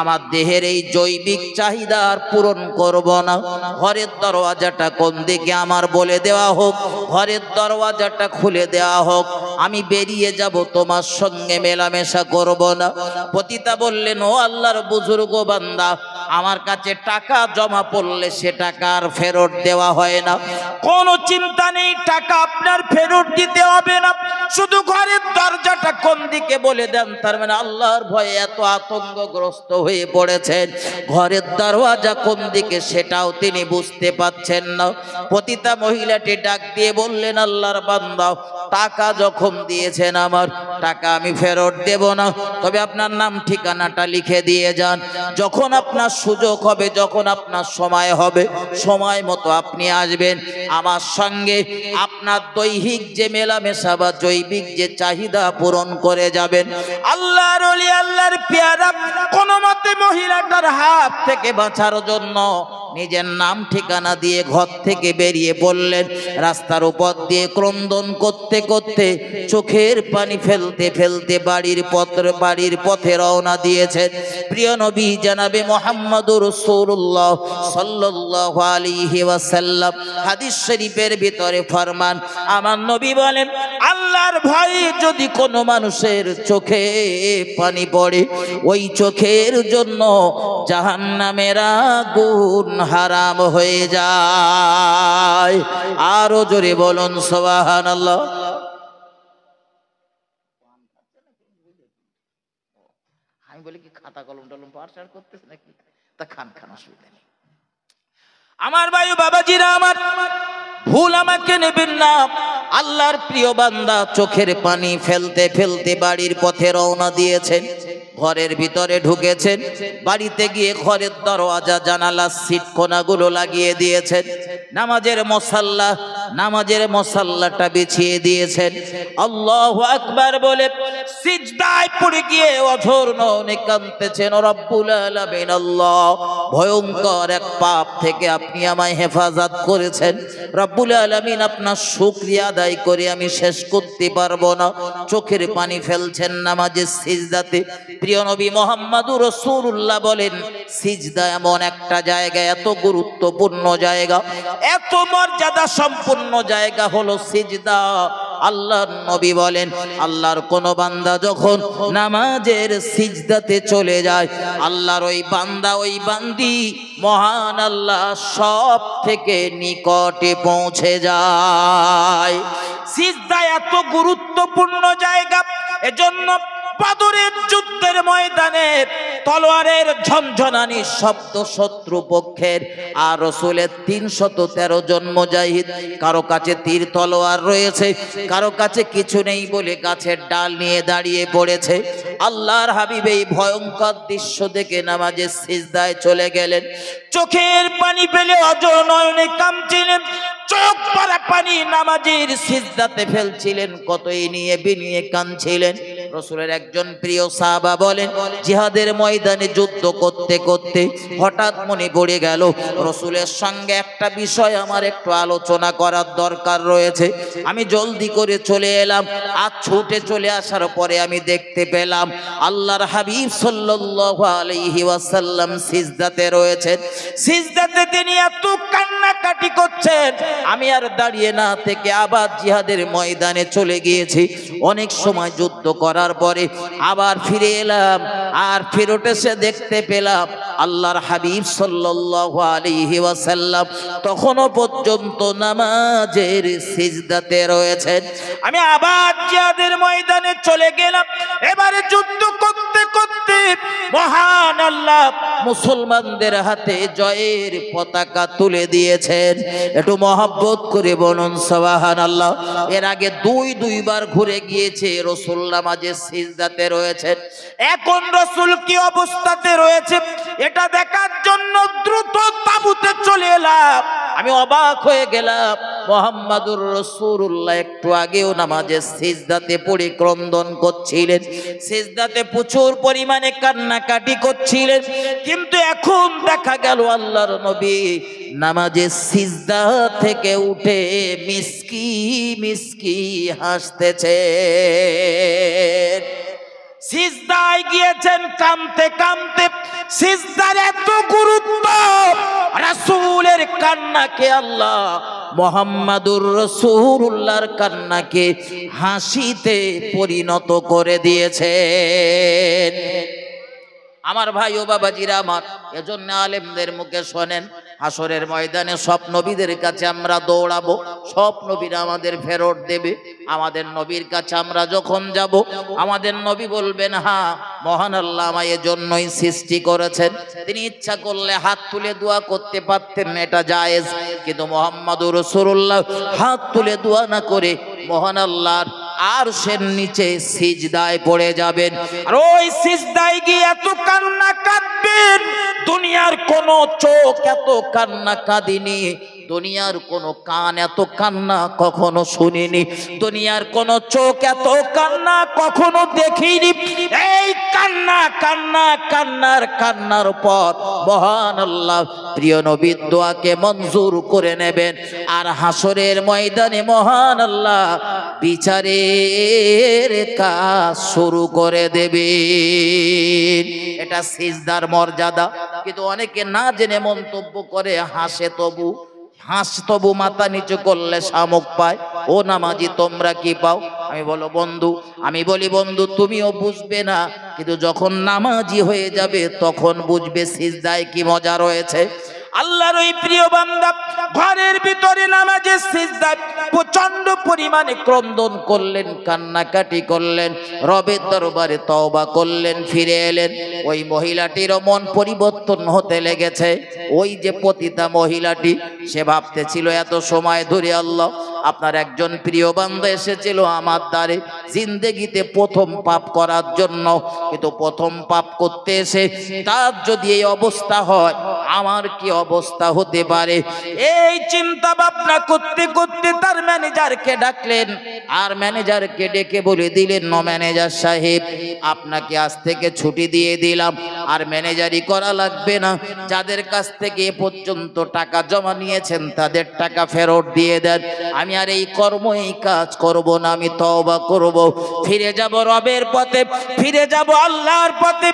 আমার দেহের এই জৈবিক চাহিদা আর পূরণ করব না। ঘরের দরওয়াজাটা কোন দিকে আমার বলে দেওয়া হোক, ঘরের দরওয়াজাটা খুলে দেওয়া হোক, আমি বেরিয়ে যাব, তোমার সঙ্গে মেলামেশা করব না। পতিতা বললেন, ও আল্লাহর বুজুর্গ বান্দা, আমার কাছে টাকা জমা পড়লে সে টাকা আর ফেরত দেওয়া হয় না। কোনো চিন্তা নেই, টাকা আপনার ফেরত দিতে হবে না, শুধু ঘরের দরজাটা কোন দিকে বলে দেন। তার মানে আল্লাহর ভয়ে এত আতঙ্কগ্রস্ত হয়ে পড়েছেন, ঘরের দরওয়াজা কোন দিকে সেটাও তিনি বুঝতে পাচ্ছেন না। পতিতা মহিলাটি ডাক দিয়ে বললেন, আল্লাহর বান্দা, টাকা যখন দিয়েছেন আমার, টাকা আমি ফেরত দেব না, তবে আপনার নাম ঠিকানাটা লিখে দিয়ে যান। যখন আপনার সুযোগ হবে, যখন আপনার সময় হবে, সময় মতো আপনি আসবেন আমার সঙ্গে, আপনার দৈহিক যে মেলামেশা বা জৈবিক যে চাহিদা পূরণ করে যাবেন। আল্লাহর ওলি, আল্লাহর পেয়ারা কোনো মতে মহিলাটার হাত থেকে বাঁচার জন্য নিজের নাম ঠিকানা দিয়ে ঘর থেকে বেরিয়ে পড়লেন। রাস্তার উপর দিয়ে ক্রন্দন করতে করতে, চোখের পানি ফেলতে ফেলতে বাড়ির পথে রওনা দিয়েছেন। প্রিয় নবী জনাবে মুহাম্মদুর রাসূলুল্লাহ সাল্লাল্লাহু আলাইহি ওয়াসাল্লাম হাদিস শরীফের ভিতরে ফরমান, আমার নবী বলেন, আল্লাহর ভয়ে যদি কোনো মানুষের চোখে পানি পড়ে, ওই চোখের জন্য জাহান্নামের আগুন হারাম হয়ে যায়। আরো জোরে বলুন সুবহানাল্লাহ। আমি বলি কি, খাতা কলম টলম পার করতেছে নাকি? তা খান, অসুবিধা নেই। আমার ভাই বাবাজিরা, আমার ভুল আমাকে নেবেন না। আল্লাহর প্রিয় বান্দা চোখের পানি ফেলতে ফেলতে বাড়ির পথে রওনা দিয়েছেন। ঘরের ভিতরে ঢুকেছেন, বাড়িতে গিয়ে ঘরের দরওয়াজা জানালা সিট কোনাগুলো লাগিয়ে দিয়েছেন, নামাজের মুসাল্লাটা বিছিয়ে দিয়েছেন। আল্লাহু আকবার বলে সিজদায় পড়ে গিয়ে অঝোর নয়নে কাঁদতেছেন, রব্বুল আলামিন, আল্লাহ, ভয়ঙ্কর এক পাপ থেকে আপনি আমায় হেফাজত করেছেন। রব্বুল আলামিন, আপনার শুকরিয়া আদায় করে আমি শেষ করতে পারবো না। চোখের পানি ফেলছেন নামাজের সিজদাতে। প্রিয় নবী মুহাম্মদুর রাসূলুল্লাহ বলেন, সিজদা এমন একটা জায়গা, এত গুরুত্বপূর্ণ জায়গা, এত মর্যাদা সম্পূর্ণ জায়গা হলো সিজদা। আল্লাহর নবী বলেন, আল্লাহর কোন বান্দা যখন নামাজের সিজদাতে চলে যায়, আল্লাহর ওই বান্দা, ওই বান্দি মহান আল্লাহ সব থেকে নিকটে পৌঁছে যায়। সিজদা এত গুরুত্বপূর্ণ জায়গা, এজন্য বদরের যুদ্ধের ময়দানে তলোয়ারের ঝনঝনানি শব্দ শত্রু পক্ষের, আর রাসূলের ৩১৩ জন মুজাহিদ, কারো কাছে তীর তলোয়ার রয়েছে, কারো কাছে কিছু নেই বলে গাছের ডাল নিয়ে দাঁড়িয়ে পড়েছে। আল্লাহর হাবিব এই ভয়ঙ্কর দৃশ্য দেখে নামাজের সিজদায় চলে গেলেন। চোখের পানি পেলে অঝোর নয়নে কাঁদছিলেন, চোখ ভরা পানি নামাজের সিজদাতে ফেলছিলেন, কতই নিয়ে বিনিয়ে কাঁদছিলেন। রাসূলের একজন প্রিয় সাহাবা বলেন, জিহাদের ময়দানে যুদ্ধ করতে করতে হঠাৎ মনে পড়ে গেল, রাসূলের সঙ্গে একটা বিষয় আমার একটু আলোচনা করার দরকার রয়েছে। আমি জলদি করে চলে এলাম। আজ ছুটে চলে আসার পরে আমি দেখতে পেলাম আল্লাহর হাবিব সাল্লাল্লাহু আলাইহি ওয়াসাল্লাম সিজদাতে রয়েছেন। সিজদাতে তিনি এত কান্নাকাটি করছেন, আমি আর দাঁড়িয়ে না থেকে আবার জিহাদের ময়দানে চলে গিয়েছি। অনেক সময় যুদ্ধ করার পরে আবার ফিরে এলাম, আর ফেরত এসে দেখতে পেলাম আল্লাহর হাবিব সাল্লাল্লাহু আলাইহি ওয়াসাল্লাম তখনও পর্যন্ত নামাজের সিজদাতে রয়েছেন। আমি আবার জিহাদের ময়দানে চলে গেলাম। এবারে যুদ্ধ করতে করতে আল্লাহ মুসলমানদের হাতে জয়ের পতাকা তুলে দিয়েছেন। একটু মহব্বত করে বলুন সুবহানাল্লাহ। এর আগে দুইবার ঘুরে গিয়েছে, রাসূল নামাজে সিজদাতে রয়েছেন। এখন রাসূল কি অবস্থাতে রয়েছে এটা দেখার জন্য দ্রুত তাবুতে চলে এলাম। আমি অবাক হয়ে গেলাম, মুহাম্মাদুর রাসূলুল্লাহ একটু আগেও নামাজে সিজদাতে পড়ে ক্রন্দন করছিলেন, সিজদাতে প্রচুর পরিমাণে কান্নাকাটি করছিলেন, কিন্তু এখন দেখা গেল আল্লাহর নবী নামাজে সিজদা থেকে উঠে মিসকি মিসকি হাসতেছেন। সিজদায় গিয়েছেন কাঁদতে কাঁদতে। সিজদার এত গুরুত্ব, রাসূলের কান্নাকে আল্লাহ মুহাম্মাদুর রাসূলুল্লাহর কান্নাকে হাসিতে পরিণত করে দিয়েছেন। আমার ভাই ও বাবাজিরা আমার, এজন্য আলেমদের মুখে শোনেন, হাসরের ময়দানে সব নবীদের কাছে আমরা দৌড়াবো, সব নবীরা আমাদের ফেরত দেবে। আমাদের নবীর কাছে আমরা যখন যাব, আমাদের নবী বলবেন, হ্যাঁ মহান আল্লাহ আমায় এজন্যই সৃষ্টি করেছেন। তিনি ইচ্ছা করলে হাত তুলে দোয়া করতে পারতেন, এটা জায়েজ, কিন্তু মুহাম্মাদুর রাসূলুল্লাহ হাত তুলে দোয়া না করে মহান আল্লাহর আরশের নিচে সিজদায় পড়ে যাবেন। আর ওই সিজদায় গিয়ে এত কান্না কাঁদবেন, দুনিয়ার কোন চোখ এত কান্না কাঁদিনি, দুনিয়ার কোন কান এত কান্না কখনো শুনিনি, দুনিয়ার কোন চোখ এত কান্না কখনো দেখিনি। এই কান্না কান্না কান্নার পর মহান আল্লাহ প্রিয় নবীর দোয়াকে মঞ্জুর করে নেবেন, আর হাসরের ময়দানে মহান আল্লাহ বিচারের কাজ শুরু করে দেবেন। এটা সিজদার মর্যাদা, কিন্তু অনেকে না জেনে মন্তব্য করে, হাসে তবু মাথা নিচু করলে শামুক পায়। ও নামাজি তোমরা কি পাও? আমি বলি বন্ধু তুমিও বুঝবে না, কিন্তু যখন নামাজি হয়ে যাবে তখন বুঝবে সিজদায় কি মজা রয়েছে। আল্লাহর ওই প্রিয় বান্দা ঘরের ভিতরে নামাজের সিজদায় প্রচন্ড পরিমাণে ক্রন্দন করলেন, কান্নাকাটি করলেন, রবের দরবারে তওবা করলেন, ফিরে এলেন। ওই মহিলাটিরও মন পরিবর্তন হতে লেগেছে। ওই যে পতিতা মহিলাটি, সে ভাবতেছিল এত সময় ধরে আল্লাহ আপনার একজন প্রিয় বান্দা এসেছিল আমার দ্বারে জিন্দেগিতে প্রথম পাপ করার জন্য, কিন্তু প্রথম পাপ করতে এসে তার যদি এই অবস্থা হয়, আমার কি অবস্থা হতে পারে। এই চিন্তা ভাবনা করতে করতে তার ম্যানেজারকে ডাকলেন, আর ম্যানেজারকে ডেকে বলে দিলেন, ম্যানেজার সাহেব আপনাকে আজ থেকে ছুটি দিয়ে দিলাম, আর ম্যানেজারি করা লাগবে না, যাদের কাছ থেকে এ পর্যন্ত টাকা জমা নিয়েছেন তাদের টাকা ফেরত দিয়ে দেন। আমি আর এই কর্ম এই কাজ করব না, আমি তওবা করব, ফিরে যাব রবের পথে, ফিরে যাব আল্লাহর পথে।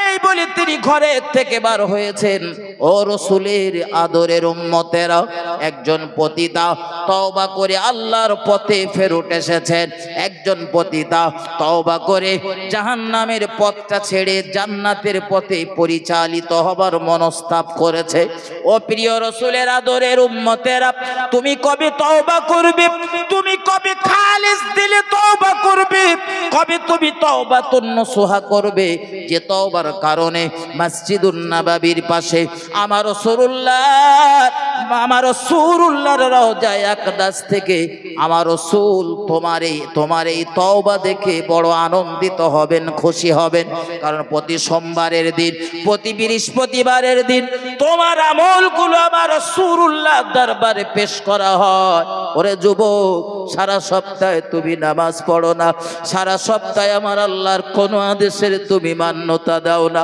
এই বলে তিনি ঘরের থেকে বার হয়েছেন। ও রাসূলের আদরের উম্মতেরা, একজন পতিতা তওবা করে আল্লাহর পথে ফেরত এসেছেন, একজন পতিতা তওবা করে জাহান্নামের পথটা ছেড়ে জান্নাতের পথে পরিচালিত হবার মনস্তাব করেছে। ও প্রিয় রাসূলের আদরের উম্মতেরা, তুমি কবে তওবা করবে? তুমি কবে খালিস দিলে তওবা করবে? কবে তুমি তওবাতুন নসুহা করবে, যে তওবার কারণে মসজিদুন নববীর পাশে আমার রাসূলুল্লাহর রওজায়ে আকদাস থেকে আমার রাসূল তোমার এই তওবা দেখে বড় আনন্দিত হবেন, খুশি হবেন। কারণ প্রতি সোমবারের দিন, প্রতি বৃহস্পতিবারের দিন তোমার আমলগুলো আমার রাসূলুল্লাহ দরবারে পেশ করা হয়। ওরে যুবক, সারা সপ্তাহে তুমি নামাজ পড়ো না, সারা সপ্তাহে আমার আল্লাহর কোন আদেশের তুমি মান্যতা দাও না,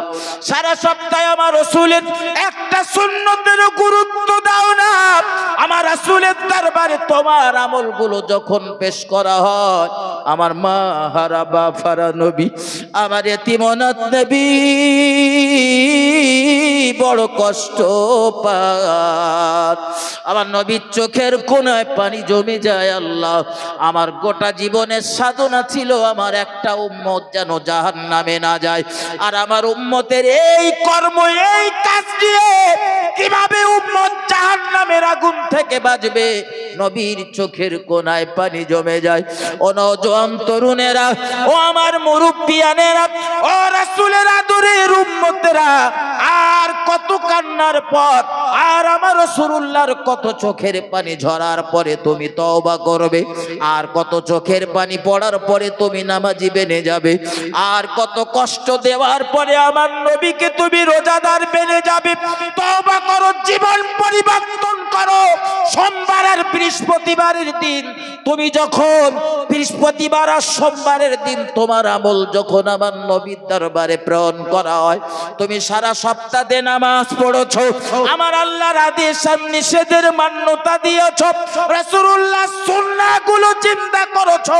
সারা সপ্তাহে আমার রাসূলের একটা সুন্নতের গুরুত্ব দাও না। আমার রাসূলের দরবারে তোমার আমলগুলো যখন পেশ করা হয়, আমার মা হারা বাফারা নবী, আমার এতিম অনাথ নবী বড় কষ্ট পায়। আমার নবীর চোখের কোণায় পানি জমে যায়। আল্লাহ, আমার গোটা জীবনের সাধনা ছিল আমার একটা উম্মত যেন জাহান্নামে না যায়। আর আমার উম্মতের এই কর্ম, এই কাজ দিয়ে কিভাবে উম্মত জাহান্নামের আগুন থেকে বাঁচবে, নবীর চোখের কোণায় পানি জমে যায়। ও নওজোয়ান তরুণেরা, ও আমার মুরব্বিয়ানেরা, ও রাসূলের আদরের উম্মতেরা, পর আর আমার রাসূলুল্লাহর কত চোখের পানি ঝরার পরে তুমি তওবা করবে, আর কত চোখের পানি পড়ার পরে তুমি নামাজি বেনে যাবে, আর কত কষ্ট দেওয়ার পরে আমার নবীকে তুমি রোজাদার বেনে যাবে। তওবা করো, জীবন পরিবর্তন করো। সোমবার আর বৃহস্পতিবারের দিন তুমি যখন বৃহস্পতিবার আর সোমবারের দিন তোমার আমল যখন আমার নবীর দরবারে প্রেরণ করা হয়, তুমি সারা সপ্তাহে নামাজ পড়েছো, আমার আল্লাহর আদেশ আর নিষেধের মান্যতা দিয়েছো, রাসূলুল্লাহ সুন্নাহগুলো চিন্তা করেছো,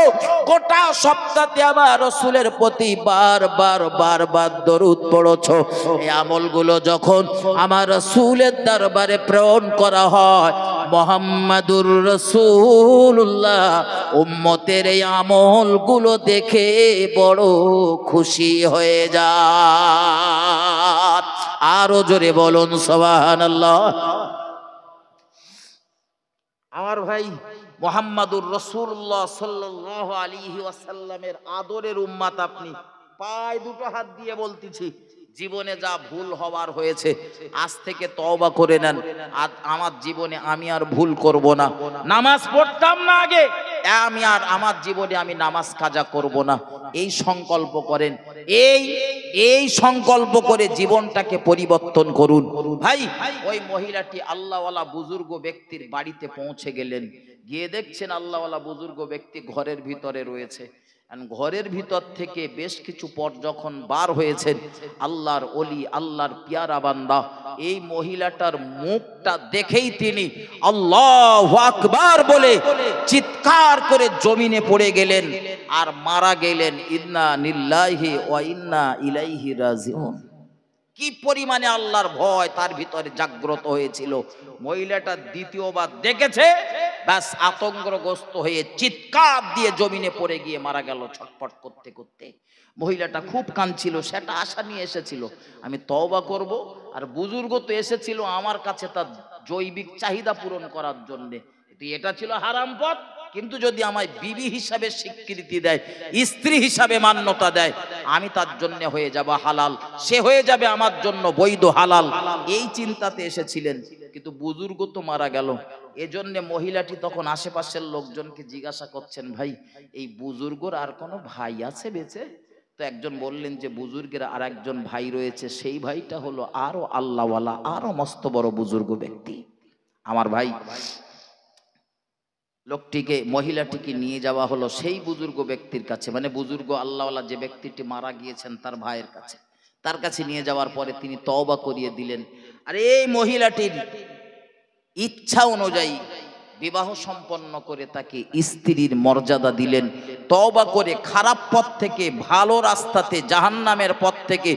গোটা সপ্তাহে আমার রাসূলের প্রতি বারবার দরুদ পড়েছো। এই আমলগুলো যখন আমার রাসূলের দরবারে প্রেরণ করা হয়, মুহাম্মাদুর রাসূলুল্লাহ উম্মতের এই আমলগুলো দেখে বড় খুশি হয়ে যায়। আরো জোরে বলুন সুবহানাল্লাহ। আমার ভাই, মুহাম্মাদুর রাসূলুল্লাহ সাল্লাল্লাহু আলাইহি ওয়াসাল্লামের আদরের উম্মত আপনি, পায়ে দুটো হাত দিয়ে বলতেছি, জীবনে যা ভুল হওয়ার হয়েছে আজ থেকে তওবা করে নেন। আজ আমার জীবনে আমি আর ভুল করব না। নামাজ পড়তাম না আগে, আমি আর আমার জীবনে আমি নামাজ কাজা করব না, এই সংকল্প করেন। এই সংকল্প করে জীবনটাকে পরিবর্তন করুন। ভাই, ওই মহিলাটি আল্লাহওয়ালা বুজুর্গ ব্যক্তির বাড়িতে পৌঁছে গেলেন, গিয়ে দেখছেন আল্লাহওয়ালা বুজুর্গ ব্যক্তি ঘরের ভিতরে রয়েছে। ঘরের ভিতর থেকে বেশ কিছু পর যখন বার হয়েছেন, আল্লাহর ওলি, আল্লাহর পিয়ারা বান্দা, এই মহিলাটার মুখটা দেখেই তিনি আল্লাহু আকবার বলে চিৎকার করে জমিনে পড়ে গেলেন আর মারা গেলেন। ইন্না লিল্লাহি ওয়া ইন্না ইলাইহি রাজিউন। কি পরিমাণে আল্লাহর ভয় তার ভিতরে জাগ্রত হয়েছিল। মহিলাটা দ্বিতীয়বার দেখেছে, ব্যাস আতঙ্কগ্রস্ত হয়ে চিৎকার দিয়ে জমিনে পড়ে গিয়ে মারা গেল ছটফট করতে করতে। মহিলাটা খুব কাঁদছিল, সেটা আশা নিয়ে এসেছিল আমি তওবা করব, আর বুজুর্গ তো এসেছিল আমার কাছে তার জৈবিক চাহিদা পূরণ করার জন্য। এটা ছিল হারাম পথ, কিন্তু যদি আমায় বিবি হিসাবে স্বীকৃতি দেয়, স্ত্রী হিসাবে মান্যতা দেয়, আমি তার জন্য হয়ে যাব হালাল, সে হয়ে যাবে আমার জন্য বৈধ হালাল, এই চিন্তাতে এসেছিলেন। কিন্তু বুজুর্গ তো মারা গেল। এজন্য মহিলাটি তখন আশেপাশের লোকজনকে জিজ্ঞাসা করছেন, ভাই এই বুজুর্গর আর কোনো ভাই আছে বেঁচে? তো একজন বললেন যে বুজুর্গের আর একজন ভাই রয়েছে, সেই ভাইটা হলো আরো আল্লাহওয়ালা, আরো মস্ত বড় বুজুর্গ ব্যক্তি। আমার ভাই, লোকটিকে, মহিলাটিকে নিয়ে যাওয়া হলো সেই বুজুর্গ ব্যক্তির কাছে, মানে বুজুর্গ আল্লাহওয়ালা যে ব্যক্তিটি মারা গিয়েছেন তার ভাইয়ের কাছে। তার কাছে নিয়ে যাওয়ার পরে তিনি তওবা করিয়ে দিলেন। আর এই মহিলাটির ইচ্ছা অনুযায়ী বিবাহ সম্পন্ন করে তাকে স্ত্রীর মর্যাদা দিলেন। তওবা করে খারাপ পথ থেকে ভালো রাস্তাতে, জাহান্নামের পথ থেকে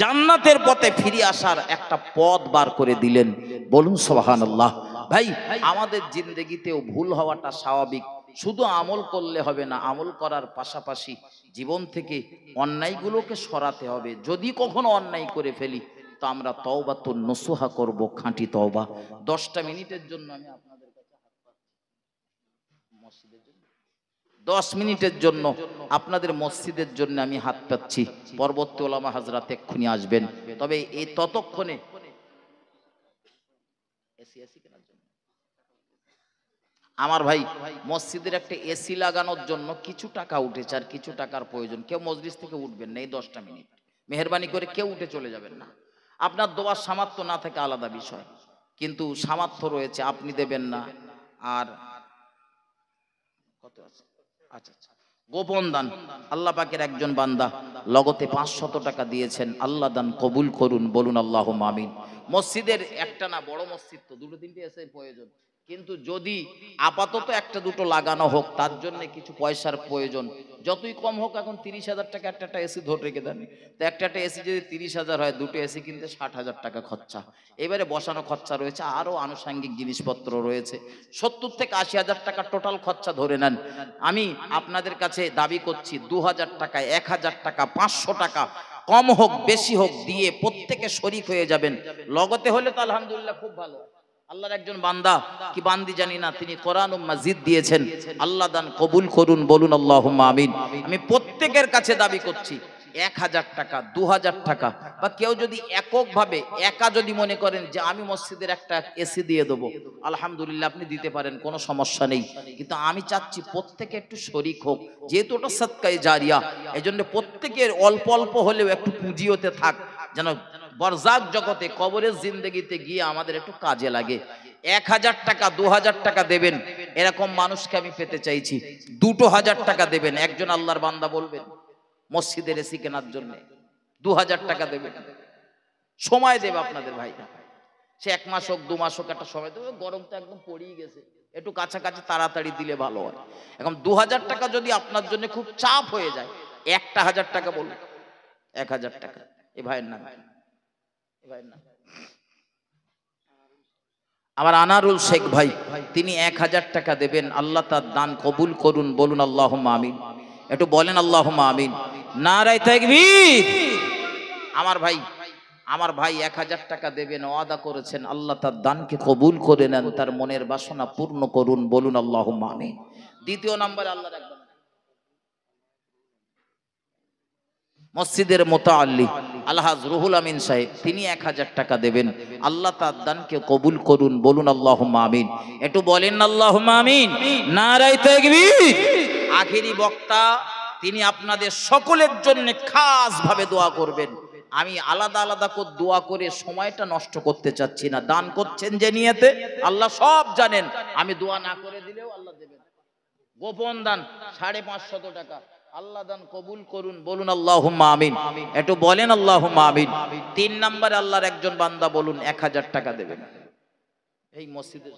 জান্নাতের পথে ফিরে আসার একটা পথ বার করে দিলেন। বলুন সুবহানাল্লাহ। ভাই, আমাদের জিন্দেগিতেও ভুল হওয়াটা স্বাভাবিক। শুধু আমল করলে হবে না, আমল করার পাশাপাশি জীবন থেকে অন্যায়গুলোকে সরাতে হবে। যদি কখনো অন্যায় করে ফেলি তো আমরা তওবাতুন নসুহা করব, খাঁটি তওবা। 10টা মিনিটের জন্য আমি আপনাদের কাছে হাত পাচ্ছি, মসজিদের জন্য 10 মিনিটের জন্য আপনাদের মসজিদের জন্য আমি হাত পাচ্ছি। পরবর্তী ওলামা হাজরাত এক্ষুনি আসবেন। তবে এই ততক্ষণে আমার ভাই, মসজিদের একটা এসি লাগানোর জন্য কিছু টাকা উঠেছে, আর কিছু টাকার প্রয়োজন। কেউ মজলিস থেকে উঠবেন না এই 10টা মিনিট, মেহেরবানি করে কেউ উঠে চলে যাবেন না। আপনার দোয়ার সামর্থ্য না থাকে আলাদা বিষয়, কিন্তু সামর্থ্য রয়েছে, আপনি দেবেন না। আর কত আছে? আচ্ছা আচ্ছা, গোপন দান, আল্লাহ পাকের একজন বান্দা লগতে 500 টাকা দিয়েছেন। আল্লাহ দান কবুল করুন, বলুন আল্লাহুম্মা আমিন। মসজিদের একটা না, বড় মসজিদ তো 2-3টে এসে প্রয়োজন, কিন্তু যদি আপাতত একটা দুটো লাগানো হোক, তার জন্য কিছু পয়সার প্রয়োজন। যতই কম হোক, এখন 30,000 টাকা একটা এসি ধরে রেখে দেন, তো একটা এসি যদি 30,000 হয়, দুটো এসি কিনতে 60,000 টাকা খরচা। এবারে বসানো খরচা রয়েছে, আরো আনুষঙ্গিক জিনিসপত্র রয়েছে, 70 থেকে 80,000 টাকা টোটাল খরচা ধরে নেন। আমি আপনাদের কাছে দাবি করছি 2,000 টাকা, 1,000 টাকা, 500 টাকা, কম হোক বেশি হোক দিয়ে প্রত্যেকে শরীক হয়ে যাবেন। লগতে হলে তো আলহামদুলিল্লাহ খুব ভালো। আল্লাহর একজন বান্দা কি বান্দি জানি না, তিনি কোরআন ও মাজিদ দিয়েছেন। আল্লাহ দান কবুল করুন, বলুন আল্লাহুম্মা আমিন। আমি প্রত্যেকের কাছে দাবি করছি 1000 টাকা, 2000 টাকা, বা কেউ যদি এককভাবে একা যদি মনে করেন যে আমি মসজিদের একটা এসি দিয়ে দেবো, আলহামদুলিল্লাহ আপনি দিতে পারেন, কোনো সমস্যা নেই। কিন্তু আমি চাচ্ছি প্রত্যেকে একটু শরিক হোক, যেহেতু ওটা সদকায়ে জারিয়া, এই জন্য প্রত্যেকের অল্প অল্প হলেও একটু পুঁজি হতে থাক, যেন বরজাক জগতে কবরের জিন্দগিতে গিয়ে আমাদের একটু কাজে লাগে। 1000 টাকা 2000 টাকা দেবেন, এরকম মানুষকে আমি পেতে চাইছি। 2000 টাকা দেবেন, একজন আল্লাহর বান্দা বলবেন মসজিদের এসি কেনার জন্য 2000 টাকা দেবেন। সময় দেবে আপনাদের ভাইরা, সে 1 মাস হোক 2 মাস হোক, একটা সময় দেবে। গরম তো একদম পড়েই গেছে, একটু কাছাকাছি তাড়াতাড়ি দিলে ভালো হয়। এখন 2000 টাকা যদি আপনার জন্য খুব চাপ হয়ে যায়, 1000 টাকা বলুন, 1000 টাকা। এ ভাইয়ের নাম, এ ভাইয়ের নাম আমার আনারুল শেখ ভাই, তিনি 1000 টাকা দেবেন। আল্লাহ তার দান কবুল করুন, বলুন আল্লাহুম্মা আমিন। একটু বলেন আল্লাহুম্মা আমিন। নারায়ে তাকবীর। আমার ভাই 1000 টাকা দেবেন, ওয়াদা করেছেন। আল্লাহ তার দানকে কবুল করে নেন, তার মনের বাসনা পূর্ণ করুন, বলুন আল্লাহুম্মা আমিন। দ্বিতীয় নম্বরে আল্লাহর একজন মসজিদের মুতাআল্লি আলহাজ রুহুল আমিন সাহেব, তিনি 1000 টাকা দেবেন। আল্লাহ তার দানকে কবুল করুন, বলুন আল্লাহুম্মা আমিন। একটু বলেন আল্লাহুম্মা আমিন। নারায়ে তাকবীর। আখেরি বক্তা, তিনি আপনাদের সকলের জন্য খাস ভাবে দোয়া করবেন। আমি আলাদা আলাদা করে দোয়া করে সময়টা নষ্ট করতে চাচ্ছি না। দান করছেন যে নিয়তে, আল্লাহ সব জানেন। আমি দোয়া না করে দিলেও আল্লাহ দেবেন। গোপন দান 550 টাকা, আল্লাহ দান কবুল করুন, বলুন আল্লাহুম্মা আমিন। একটু বলেন আল্লাহুম্মা আমিন। 3 নম্বরে আল্লাহর একজন বান্দা, বলুন 1000 টাকা দেবেন। এই মসজিদের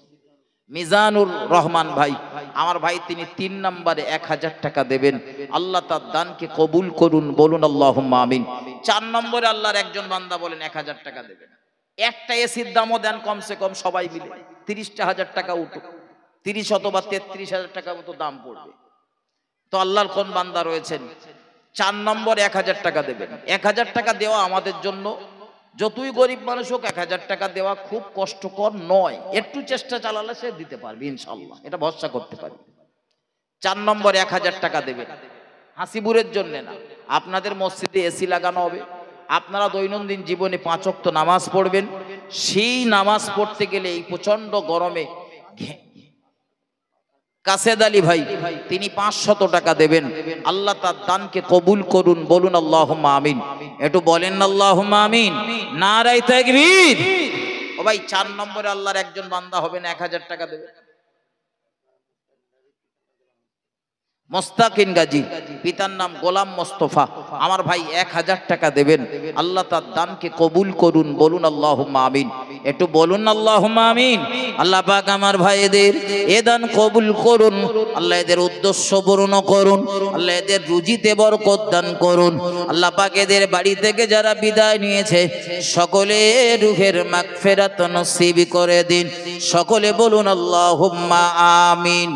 মিজানুর রহমান ভাই, আমার ভাই, তিনি 3 নম্বরে 1000 টাকা দেবেন। আল্লাহ তার দানকে কবুল করুন, বলুন আল্লাহুম্মা আমিন। 4 নম্বরে আল্লাহর একজন বান্দা বলেন 1000 টাকা দেবেন। একটা এসির দামও দেন কমসে কম সবাই মিলে 30,000 টাকা উঠুক, 30 অথবা 33,000 টাকা মতো দাম পড়বে। তো আল্লাহর কোন বান্দা রয়েছেন 4 নম্বরে 1000 টাকা দেবেন। 1000 টাকা দেওয়া আমাদের জন্য, যতই গরিব মানুষ হোক, 1000 টাকা দেওয়া খুব কষ্টকর নয়। একটু চেষ্টা চালালে সে দিতে পারবে ইনশাআল্লাহ, এটা ভরসা করতে পারি। 4 নম্বরে 1000 টাকা দেবেন। হাসিবুরের জন্য না, আপনাদের মসজিদে এসি লাগানো হবে, আপনারা দৈনন্দিন জীবনে 5 ওয়াক্ত নামাজ পড়বেন। সেই নামাজ পড়তে গেলে এই প্রচন্ড গরমে কাসেদ আলী ভাই, তিনি 500 টাকা দেবেন। আল্লাহ তার দানকে কবুল করুন, বলুন আল্লাহুম্মা আমিন। একটু বলেন আল্লাহুম্মা আমিন। নারায়ে তাকবীর। ও ভাই, 4 নম্বরে আল্লাহর একজন বান্দা হবেন, 1000 টাকা দেবেন। মোস্তাকিন গাজী, পিতার নাম গোলাম মোস্তফা, আমার ভাই 1000 টাকা দেবেন। আল্লাহ তার দানকে কবুল করুন, বলুন আল্লাহুম্মা আমিন। একটু বলুন আল্লাহুম্মা আমিন। আল্লাহ পাক আমার ভাইদের এ দান কবুল করুন, আল্লাহ এদের উদ্দেশ্য পূর্ণ করুন, আল্লাহ এদের রুজিতে বরকত দান করুন। আল্লাহ পাক এদের বাড়ি থেকে যারা বিদায় নিয়েছে, সকলে রূহের মাগফিরাত নসিব করে দিন। সকলে বলুন আল্লাহুম্মা আমিন।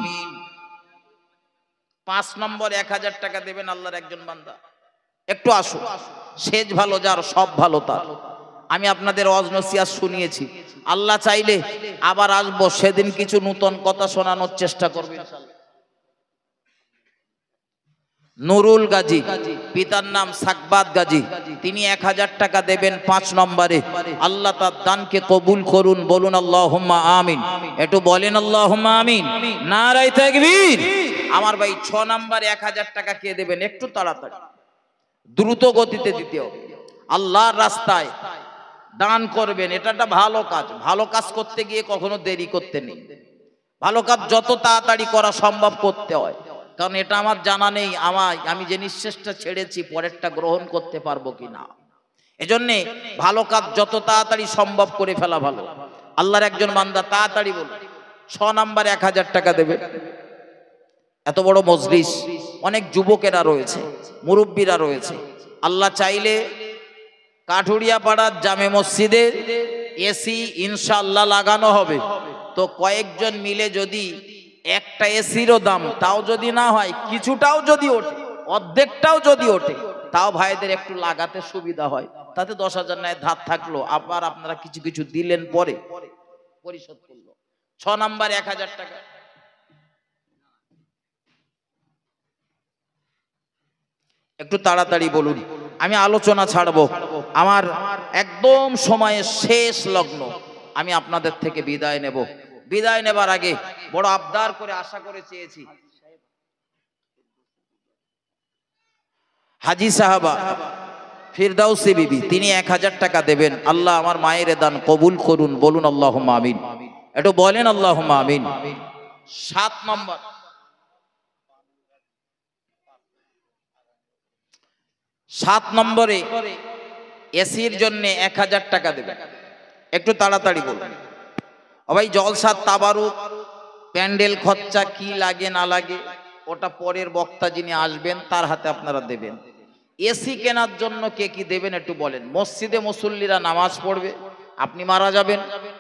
5 নম্বর 1000 টাকা দেবেন আল্লাহর একজন বান্দা। একটু আসুন, সেজ ভালো যার, সব ভালো তার। আমি আপনাদের ওয়াজ নসিহত শুনিয়েছি, আল্লাহ চাইলে আবার আসবো, সেদিন কিছু নতুন কথা শোনানোর চেষ্টা করব ইনশাআল্লাহ। নুরুল গাজী, পিতার নাম সাকবাত গাজী, তিনি 1000 টাকা দেবেন 5 নম্বরে। আল্লাহ তার দানকে কবুল করুন, বলুন আল্লাহুম্মা আমিন। একটু বলেন আল্লাহুম্মা আমিন। নারায়ে তাকবীর। আমার ভাই 6 নম্বরে 1000 টাকা কে দেবেন? একটু তাড়াতাড়ি, দ্রুত গতিতে দিতে হবে। আল্লাহর রাস্তায় দান করবেন, এটা একটা ভালো কাজ। ভালো কাজ করতে গিয়ে কখনো দেরি করতে নেই। ভালো কাজ যত তাড়াতাড়ি করা সম্ভব করতে হয়, কারণ এটা আমার জানা নেই আমি যে নিঃশ্বাসটা ছেড়েছি পরেরটা গ্রহণ করতে পারবো কিনা। এজন্য ভালো কাজ যত তাড়াতাড়ি সম্ভব করে ফেলা ভালো। আল্লাহর একজন বান্দা, তাড়াতাড়ি বলুন, 6 নম্বরে 1000 টাকা দেবে। এত বড় মজলিস, অনেক যুবকেরা রয়েছে, মুরব্বীরা রয়েছে। আল্লাহ চাইলে কাঠুরিয়া পাড়ার জামে মসজিদে এসি ইনশাআল্লাহ লাগানো হবে। তো কয়েকজন মিলে যদি একটা এসিরও দাম তাও যদি না হয়, কিছুটাও যদি ওঠে, অর্ধেকটাও যদি ওঠে, তাও ভাইদের একটু লাগাতে সুবিধা হয়। তাতে 10,000 নাই ধার থাকলো, আবার আপনারা কিছু কিছু দিলেন, পরে পরিশোধ করলো। 6 নম্বর 1000 টাকা। একটু তাড়াতাড়ি বলুন। আমি আলোচনা ছাড়বো, আমার একদম সময়ের শেষ লগ্ন, আমি আপনাদের থেকে বিদায় নেব। বিদায় নেবার আগে বড় আবদার করে আশা করে চেয়েছি, হাজি সাহাবা ফিরদাউসি বিবি তিনি 1000 টাকা দেবেন। আল্লাহ আমার মায়ের দান কবুল করুন, বলুন আল্লাহুম্মা আমিন। একটু বলেন আল্লাহুম্মা আমিন। 7 নম্বর, 7 নম্বরে এসির জন্য 1000 টাকা দেবেন। একটু তাড়াতাড়ি বলুন। ও ভাই, জলসার তাবারুক প্যান্ডেল খরচা কি লাগে না লাগে ওটা পরের বক্তা যিনি আসবেন তার হাতে আপনারা দেবেন। এসি কেনার জন্য কে কি দেবেন একটু বলেন। মসজিদে মুসল্লিরা নামাজ পড়বে, আপনি মারা যাবেন,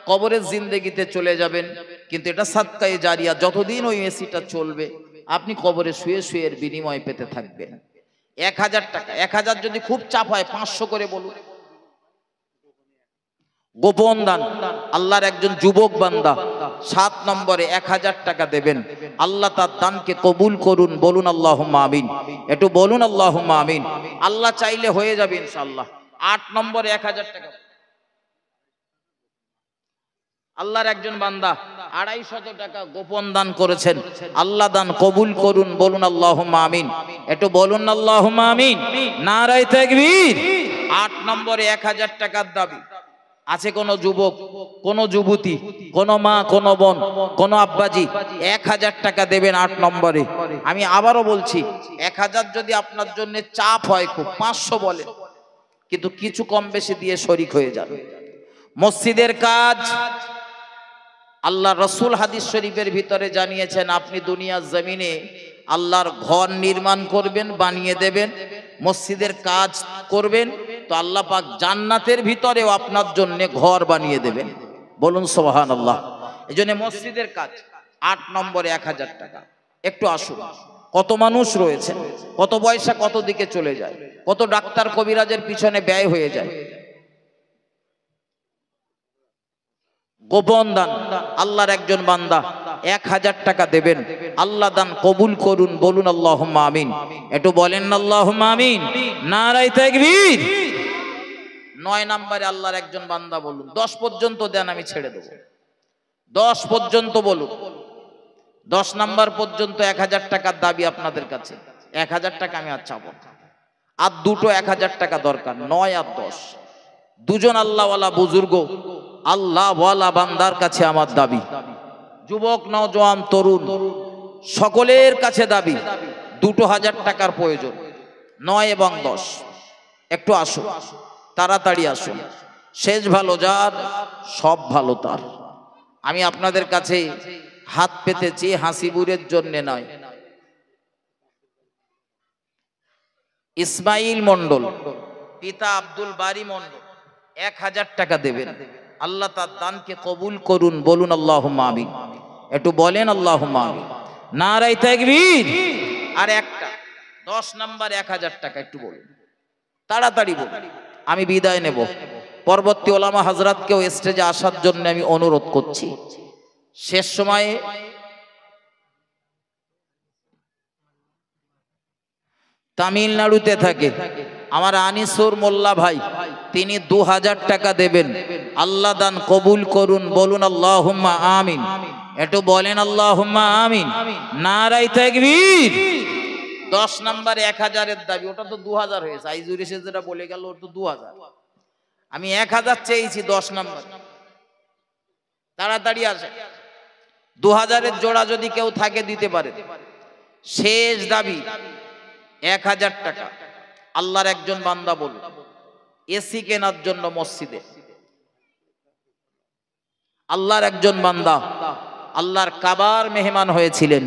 কবরের জিন্দেগিতে চলে যাবেন, কিন্তু এটা সাদকায়ে জারিয়া, যতদিন ওই এসিটা চলবে আপনি কবরে শুয়ে শুয়ে এর বিনিময় পেতে থাকবেন। 1000 টাকা, 1000 যদি খুব চাপ হয় 500 করে বলুন। গোপন দান, আল্লাহর একজন যুবক বান্দা 7 নম্বরে 1000 টাকা দেবেন। আল্লাহ তার দানকে কবুল করুন, বলুন আল্লাহুম্মা আমিন। একটু বলুন আল্লাহুম্মা আমিন। আল্লাহ চাইলে হয়ে যাবে ইনশাআল্লাহ। 8 নম্বরে 1000 টাকা, আল্লাহর একজন বান্দা 250 টাকা গোপন দান করেছেন। আল্লাহ দান কবুল করুন, বলুন আল্লাহুম্মা আমিন। একটু বলুন আল্লাহুম্মা আমিন। নারায়ে তাকবীর। 8 নম্বরে 1000 টাকার দাবি আছে। কোন যুবক, কোন যুবতী, কোন মা, কোন বোন, কোন আব্বাজি 1000 টাকা দেবেন 8 নম্বরে। আমি আবারও বলছি, 1000 যদি আপনার জন্য চাপ হয় খুব 500 বলেন, কিন্তু কিছু কম বেশি দিয়ে শরিক হয়ে যাবে। মসজিদের কাজ আল্লাহ রসুল হাদিস শরীফের ভিতরে জানিয়েছেন, আপনি দুনিয়ার জমিনে আল্লাহর ঘর নির্মাণ করবেন, বানিয়ে দেবেন, মসজিদের কাজ করবেন, তো আল্লাহ পাক জান্নাতের ভিতরেও আপনার জন্য ঘর বানিয়ে দেবেন, বলুন সুবহানাল্লাহ। এই জন্য মসজিদের কাজ 8 নম্বরে 1000 টাকা। একটু আসুন, কত মানুষ রয়েছে, কত পয়সা কত দিকে চলে যায়, কত ডাক্তার কবিরাজের পিছনে ব্যয় হয়ে যায়। গোপন দান, আল্লাহর একজন বান্দা 1000 টাকা দেবেন। আল্লাহ দান কবুল করুন, বলুন আল্লাহুম্মা আমিন। একটু বলেন আল্লাহুম্মা আমিন। নারায়ে তাকবীর। 9 নম্বরে আল্লাহর একজন বান্দা বলুন, 10 পর্যন্ত দেন, আমি ছেড়ে দেব। 10 পর্যন্ত বলুন। 10 নাম্বার পর্যন্ত 1000 টাকার দাবি আপনাদের কাছে। 1000 টাকা আমি আর চাবো না, আর দুটো 1000 টাকা দরকার। 9 আর 10, দুজন আল্লাহওয়ালা বুজুর্গ আল্লাহওয়ালা বান্দার কাছে আমার দাবি। যুবক, নওজোয়ান, তরুণ সকলের কাছে দাবি, 2000 টাকার প্রয়োজন। 9 এবং 10, একটু আসুন, তাড়াতাড়ি আসুন। শেষ ভালো যার, সব ভালো তার। আমি আপনাদের কাছে হাত পেতেছি হাসিবুরের জন্য নয়। ইসমাইল মন্ডল, পিতা আব্দুল বারী মন্ডল 1000 টাকা দেবেন। আল্লাহ তার দানকে কবুল করুন, বলুন আল্লাহুম্মা আমিন। একটু বলেন আল্লাহুম্মা আমিন। নারায়ে তাকবীর। আর একটা 10 নাম্বার 1000 টাকা, একটু বলুন, তাড়াতাড়ি বলুন। আমি বিদায় নেব। পরবর্তী ওলামা হযরতকেও স্টেজে আসার জন্য আমি অনুরোধ করছি। শেষ সময়ে তামিলনাড়ুতে থাকে আমার আনিসুর মোল্লা ভাই, তিনি 2000 টাকা দেবেন। আল্লাহ দান কবুল করুন, বলুন আল্লাহুম্মা আমিন। একটু বলেন আল্লাহুম্মা আমিন। নারায়ে তাকবীর। 10 নম্বরে 1000 এর দাবি, ওটা তো 2000 হয়েছে। আইজুর এসে যেটা বলে গেল ওটা তো 2000, আমি 1000 চেয়েছি 10 নম্বর। তাড়াতাড়ি আসে, 2000 এর জোড়া যদি কেউ থাকে দিতে পারে। শেষ দাবি 1000 টাকা। আল্লাহর একজন বান্দা বলুন, এসি কেনার জন্য মসজিদে। আল্লাহর একজন বান্দা আল্লাহর কাবার মেহমান হয়েছিলেন,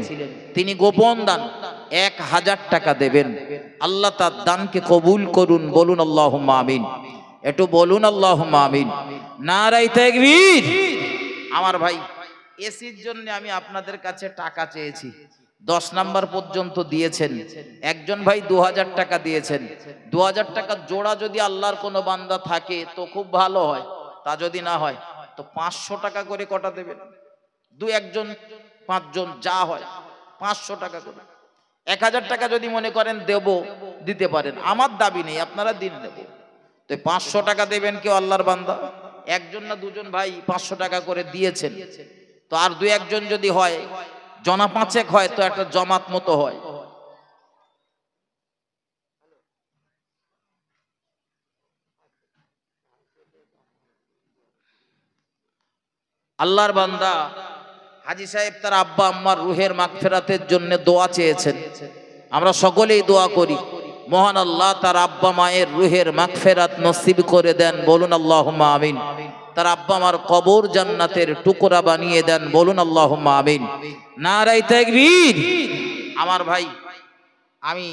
তিনি গোপন দান 1000 টাকা দেবেন। আল্লাহ তার দানকে কবুল করুন, বলুন আল্লাহুম্মা আমিন। একটু বলুন আল্লাহুম্মা আমিন। নারায়ে তাকবীর। আমার ভাই, এসির জন্য আমি আপনাদের কাছে টাকা চেয়েছি, 10 নাম্বার পর্যন্ত দিয়েছেন। একজন ভাই 2000 টাকা দিয়েছেন। 2000 টাকা জোড়া যদি আল্লাহর কোনো বান্দা থাকে তো খুব ভালো হয়, তা যদি না হয় তো 500 টাকা করে কটা দেবেন? 2 1 জন 5 জন যা হয় 500 টাকা করে। 1000 টাকা যদি মনে করেন দেব, দিতে পারেন, আমার দাবি নেই, আপনারা দিন দেব। তো 500 টাকা দেবেন কেউ আল্লাহর বান্দা, একজন না দুজন ভাই 500 টাকা করে দিয়েছেন, তো আর 2-1 জন যদি হয়, জনা 5 হয়, তো একটা জমাত মতো হয়। আল্লাহর বান্দা হাজী সাহেব তার আব্বা আম্মার রুহের মাগফিরাতের জন্য দোয়া চেয়েছেন, আমরা সকলেই দোয়া করি মহান আল্লাহ তার আব্বা মায়ের রুহের মাগফিরাত নসিব করে দেন, বলুন আল্লাহুম্মা আমিন। তার আব্বা মার কবর জান্নাতের টুকরা বানিয়ে দেন, বলুন আল্লাহুম্মা আমিন। নারায়ে তাকবীর। আমার ভাই, আমি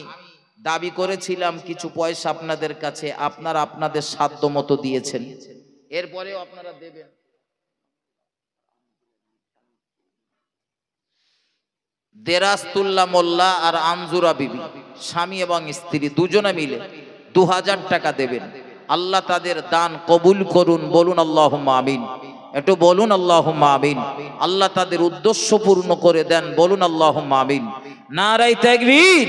দাবি করেছিলাম কিছু পয়সা আপনাদের কাছে, আপনারা আপনাদের সাধ্য মতো দিয়েছেন, এরপরেও আপনারা দেবেন। দেরাস্তুল্লাহ মোল্লা আর আনজুরা বিবি, স্বামী এবং স্ত্রী দুজনে মিলে 2000 টাকা দেবেন। আল্লাহ তাদের দান কবুল করুন, বলুন আল্লাহুম্মা আমিন। একটু বলুন আল্লাহুম্মা আমিন। আল্লাহ তাদের উদ্দেশ্য পূর্ণ করে দেন, বলুন আল্লাহুম্মা আমিন। নারায়ে তাকবীর।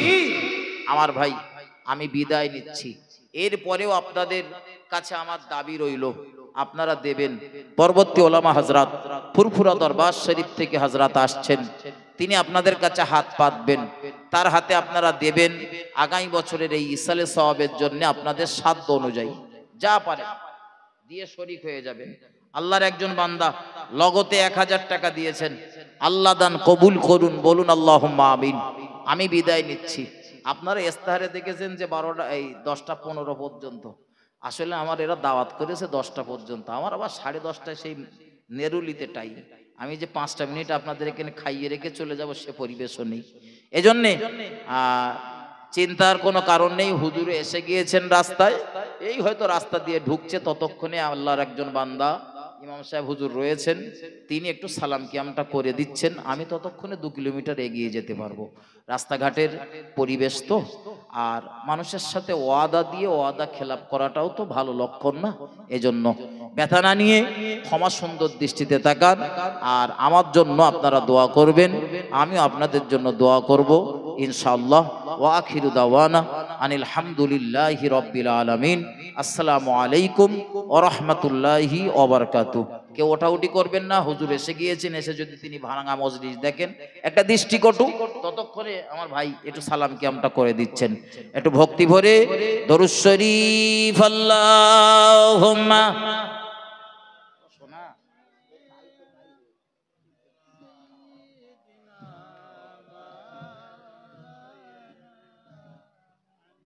আমার ভাই, আমি বিদায় নিচ্ছি, এরপরেও আপনাদের কাছে আমার দাবি রইল, আপনারা দেবেন। পরবর্তী ওলামা হযরত ফুরফুরা দরবার শরীফ থেকে হযরত আসছেন, তিনি আপনাদের কাছে হাত পাতবেন, তার হাতে আপনারা দেবেন। আগামী বছরের এই ইসালে সওয়াবের জন্য আপনাদের সাধ্য অনুযায়ী যা পারে দিয়ে শরীক হয়ে যাবেন। আল্লাহর একজন বান্দা লগতে 1000 টাকা দিয়েছেন, আল্লাহ দান কবুল করুন, বলুন আল্লাহুম্মা আমিন। আমি বিদায় নিচ্ছি। আপনারা ইস্তাহারে দেখেছেন যে 12টা এই 10টা 15 পর্যন্ত, আসলে আমার এরা দাওয়াত করেছে 10টা পর্যন্ত, আমার আবার 10:30টায় সেই নেরুলিতে টাইম, আমি যে 5টা মিনিট আপনাদের এখানে খাইয়ে রেখে চলে যাব সে পরিবেশও নেই। এজন্যে চিন্তার কোনো কারণ নেই, হুজুরে এসে গিয়েছেন রাস্তায়, এই হয়তো রাস্তা দিয়ে ঢুকছে, ততক্ষণে আল্লাহর একজন বান্দা ইমাম সাহেব হুজুর রয়েছেন, তিনি একটু সালাম কিয়ামটা করে দিচ্ছেন, আমি ততক্ষণে 2 কিলোমিটার এগিয়ে যেতে পারবো। রাস্তাঘাটের পরিবেশ তো, আর মানুষের সাথে ওয়াদা দিয়ে ওয়াদা খেলাপ করাটাও তো ভালো লক্ষণ না। এজন্য ব্যথা না নিয়ে ক্ষমা সুন্দর দৃষ্টিতে তাকান, আর আমার জন্য আপনারা দোয়া করবেন, আমিও আপনাদের জন্য দোয়া করব ইনশাআল্লাহ। ওয়া আখিরু দাওয়ানা আনিল হামদুলিল্লাহি রাব্বিল আলামিন। আসসালামু আলাইকুম ওয়া রাহমাতুল্লাহি ওয়া বারাকাতুহু। কেউ ওঠাউটি করবেন না, হুজুর এসে গিয়েছেন, এসে যদি তিনি ভাঙা মজলিস দেখেন একটা দৃষ্টিকটু, ততক্ষণে আমার ভাই একটু সালাম কিয়ামটা করে দিচ্ছেন, একটু ভক্তি ভরে দরুদ শরীফ আল্লাহুম্মা